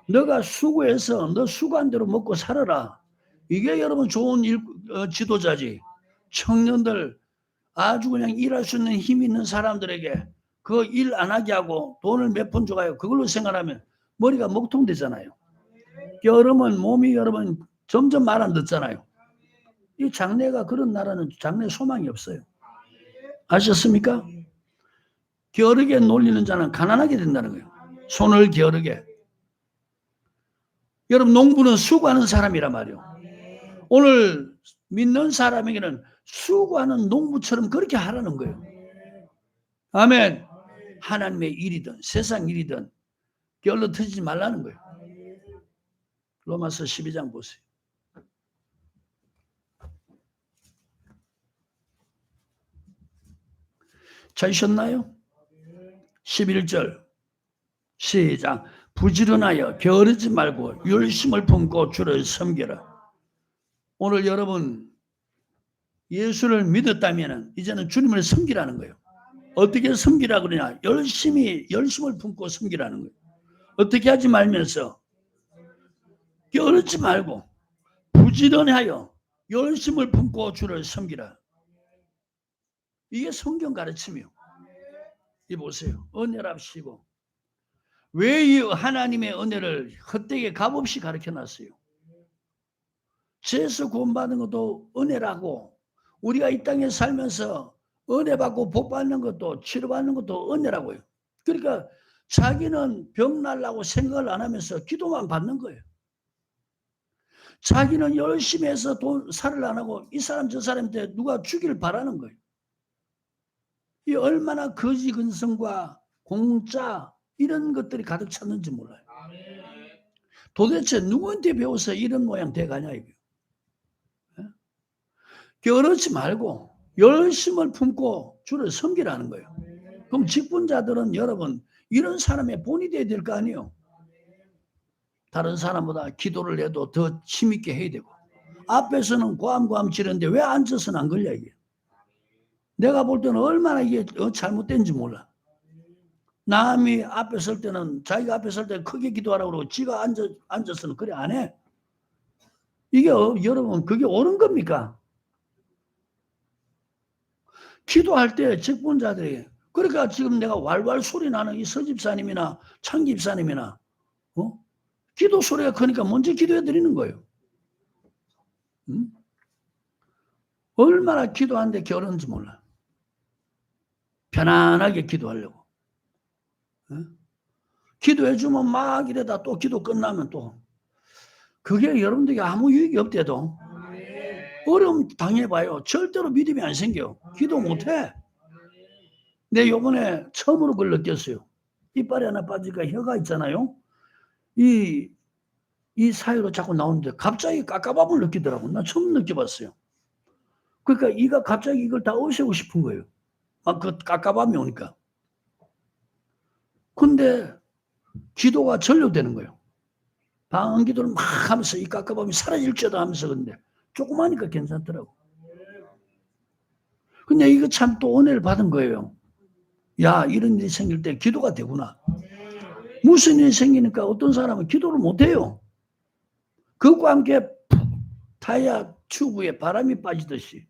Speaker 1: 너가 수고해서 너 수고한 대로 먹고 살아라. 이게 여러분 좋은 지도자지. 청년들 아주 그냥 일할 수 있는 힘 있는 사람들에게 그 일 안 하게 하고 돈을 몇 푼 줘가요. 그걸로 생각하면 머리가 먹통되잖아요. 여러분 몸이 여러분 점점 말 안 듣잖아요. 이 장래가 그런 나라는 장래 소망이 없어요. 아셨습니까? 게으르게 놀리는 자는 가난하게 된다는 거예요. 손을 게으르게. 여러분 농부는 수고하는 사람이란 말이에요. 오늘 믿는 사람에게는 수고하는 농부처럼 그렇게 하라는 거예요. 아멘. 하나님의 일이든 세상 일이든 게을러 터지지 말라는 거예요. 로마서 12장 보세요. 찾으셨나요? 11절 시작. 부지런하여 게으르지 말고 열심을 품고 주를 섬기라. 오늘 여러분 예수를 믿었다면 이제는 주님을 섬기라는 거예요. 어떻게 섬기라 그러냐? 열심을 품고 섬기라는 거예요. 어떻게 하지 말면서 게으르지 말고 부지런하여 열심을 품고 주를 섬기라. 이게 성경 가르침이요. 이 보세요. 은혜랍시고 왜 이 하나님의 은혜를 헛되게 값없이 가르쳐놨어요? 죄에서 구원받는 것도 은혜라고 우리가 이 땅에 살면서 은혜 받고 복 받는 것도 치료받는 것도 은혜라고요. 그러니까 자기는 병 날라고 생각을 안 하면서 기도만 받는 거예요. 자기는 열심히 해서 돈 살을 안 하고 이 사람 저 사람한테 누가 주기를 바라는 거예요. 이 얼마나 거지 근성과 공짜 이런 것들이 가득 찼는지 몰라요. 도대체 누구한테 배워서 이런 모양 돼가냐 이거예요. 게으르지 말고 열심을 품고 주를 섬기라는 거예요. 그럼 직분자들은 여러분 이런 사람의 본이 돼야 될 거 아니에요. 다른 사람보다 기도를 해도 더 힘있게 해야 되고 앞에서는 고함고함 지르는데 왜 앉아서는 안 걸려 이게. 내가 볼 때는 얼마나 이게 잘못된지 몰라. 남이 앞에 설 때는 자기가 앞에 설 때 크게 기도하라고 그러고 지가 앉아서는 그래 안 해. 이게 여러분 그게 옳은 겁니까? 기도할 때 직분자들이 그러니까 지금 내가 왈왈 소리 나는 이 서집사님이나 창집사님이나 기도 소리가 크니까 먼저 기도해 드리는 거예요. 얼마나 기도하는데 게으른지 몰라. 편안하게 기도하려고. 기도해주면 막 이러다 또 기도 끝나면 또 그게 여러분들에게 아무 유익이 없대도 어려움 당해봐요. 절대로 믿음이 안 생겨. 기도 못해. 내 요번에 처음으로 그걸 느꼈어요. 이빨이 하나 빠지니까 혀가 있잖아요. 이 사이로 자꾸 나오는데 갑자기 깝깝함을 느끼더라고. 나 처음 느껴봤어요. 그러니까 이가 갑자기 이걸 다 없애고 싶은 거예요. 막 그 깝깝함이 오니까. 근데 기도가 전료되는 거예요. 방언기도를 막 하면서 이 깝깝함이 사라질 줄 하면서 근데 조금 하니까 괜찮더라고. 근데 이거 참 또 은혜를 받은 거예요. 야, 이런 일이 생길 때 기도가 되구나. 무슨 일이 생기니까 어떤 사람은 기도를 못해요. 그것과 함께 타이어 튜브에 바람이 빠지듯이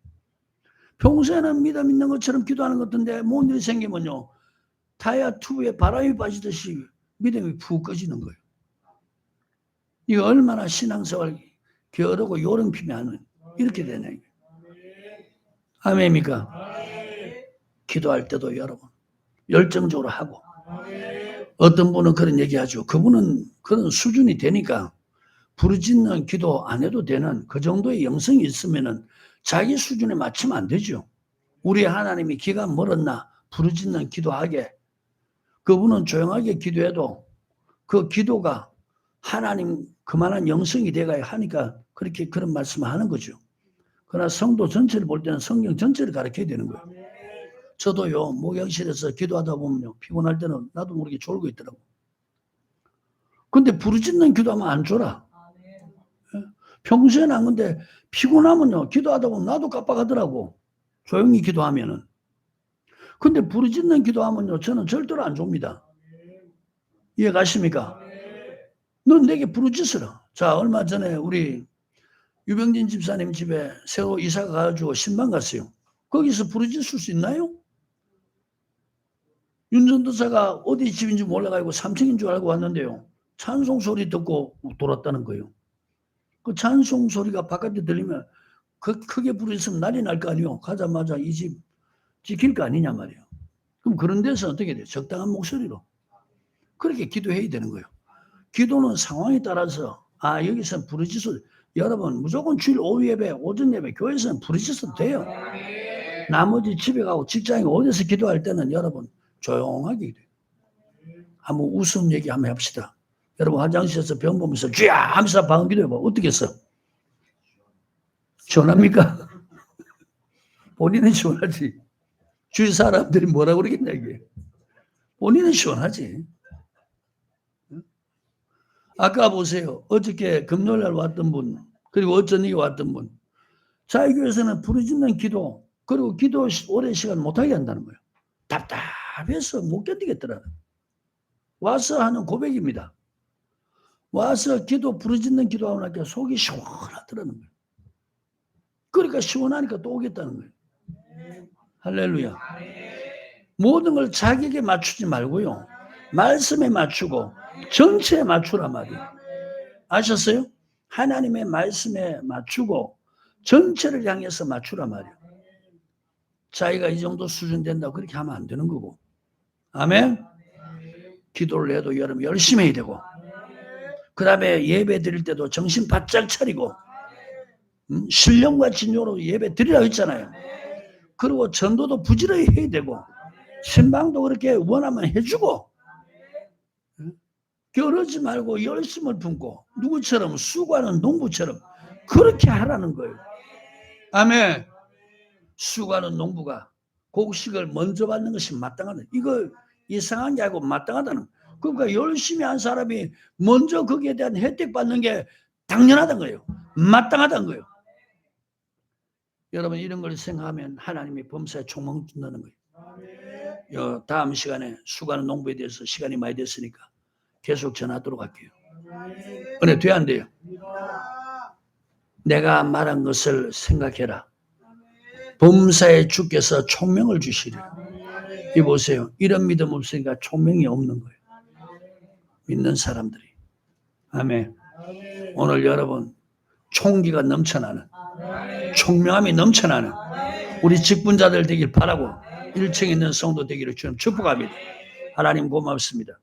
Speaker 1: 평소에는 믿음 있는 것처럼 기도하는 것 같은데 뭔 일이 생기면요 타이어 튜브에 바람이 빠지듯이 믿음이 푹 꺼지는 거예요. 이거 얼마나 신앙생활 게으르고 요령피미 하는 이렇게 되냐. 아멘입니까? 기도할 때도 여러분 열정적으로 하고 어떤 분은 그런 얘기하죠. 그분은 그런 수준이 되니까 부르짖는 기도 안 해도 되는 그 정도의 영성이 있으면은 자기 수준에 맞추면 안 되죠. 우리 하나님이 기가 멀었나 부르짖는 기도하게 그분은 조용하게 기도해도 그 기도가 하나님 그만한 영성이 돼가야 하니까 그렇게 그런 말씀을 하는 거죠. 그러나 성도 전체를 볼 때는 성경 전체를 가르쳐야 되는 거예요. 저도요 목욕실에서 기도하다 보면요 피곤할 때는 나도 모르게 졸고 있더라고. 근데 부르짖는 기도하면 안 졸아. 평소에는 안 근데 피곤하면요 기도하다 보면 나도 깜빡하더라고. 조용히 기도하면은. 근데 부르짖는 기도하면요 저는 절대로 안 좁니다. 이해 가십니까? 넌 내게 부르짖으라. 자 얼마 전에 우리 유병진 집사님 집에 새로 이사 가가지고 신방 갔어요. 거기서 부르짖을 수 있나요? 윤전도사가 어디 집인지 몰라가지고 3층인 줄 알고 왔는데요. 찬송 소리 듣고 돌았다는 거예요. 그 찬송 소리가 바깥에 들리면 크게 부르짖으면 난리 날 거 아니에요. 가자마자 이 집 지킬 거 아니냐 말이에요. 그럼 그런 데서 어떻게 돼요? 적당한 목소리로. 그렇게 기도해야 되는 거예요. 기도는 상황에 따라서 여기서 부르짖어도 여러분 무조건 주일 오후 예배, 오전 예배, 교회에서는 부르짖어도 돼요. 나머지 집에 가고 직장에 어디서 기도할 때는 여러분 조용하게 기도해요. 한번 웃음 얘기 한번 해봅시다. 여러분 화장실에서 병 보면서 쥐야 하면서 방언 기도해봐. 어떻게 했어? 시원합니까? 본인은 시원하지. 주위 사람들이 뭐라고 그러겠냐 이게. 본인은 시원하지. 아까 보세요. 어저께 금요일날 왔던 분, 그리고 어쩐 일이 왔던 분. 저희 교회에서는 부르짖는 기도, 그리고 기도 오랜 시간 못하게 한다는 거예요. 답답해서 못 견디겠더라는. 와서 하는 고백입니다. 와서 기도 부르짖는 기도하고 나니까 속이 시원하더라는 거예요. 그러니까 시원하니까 또 오겠다는 거예요. 할렐루야. 모든 걸 자기에게 맞추지 말고요. 말씀에 맞추고 전체에 맞추란 말이에요. 아셨어요? 하나님의 말씀에 맞추고 전체를 향해서 맞추란 말이에요. 자기가 이 정도 수준 된다고 그렇게 하면 안 되는 거고. 아멘? 기도를 해도 여러분 열심히 해야 되고, 그 다음에 예배 드릴 때도 정신 바짝 차리고, 신령과 진정으로 예배 드리라고 했잖아요. 그리고 전도도 부지런히 해야 되고, 신방도 그렇게 원하면 해주고, 겨루지 말고 열심을 품고 누구처럼 수고하는 농부처럼 그렇게 하라는 거예요. 아멘. 수고하는 농부가 곡식을 먼저 받는 것이 마땅하다. 이거 이상한 게 아니고 마땅하다는. 그러니까 열심히 한 사람이 먼저 거기에 대한 혜택 받는 게 당연하다는 거예요. 마땅하다는 거예요. 여러분 이런 걸 생각하면 하나님이 범사에 총망 준다는 거예요. 다음 시간에 수고하는 농부에 대해서 시간이 많이 됐으니까 계속 전하도록 할게요. 은혜 돼야 안 돼요? 내가 말한 것을 생각해라. 범사에 주께서 총명을 주시리라. 이 보세요. 이런 믿음 없으니까 총명이 없는 거예요. 믿는 사람들이. 아멘. 오늘 여러분 총기가 넘쳐나는, 총명함이 넘쳐나는 우리 직분자들 되길 바라고 1층에 있는 성도 되기를 주님 축복합니다. 하나님 고맙습니다.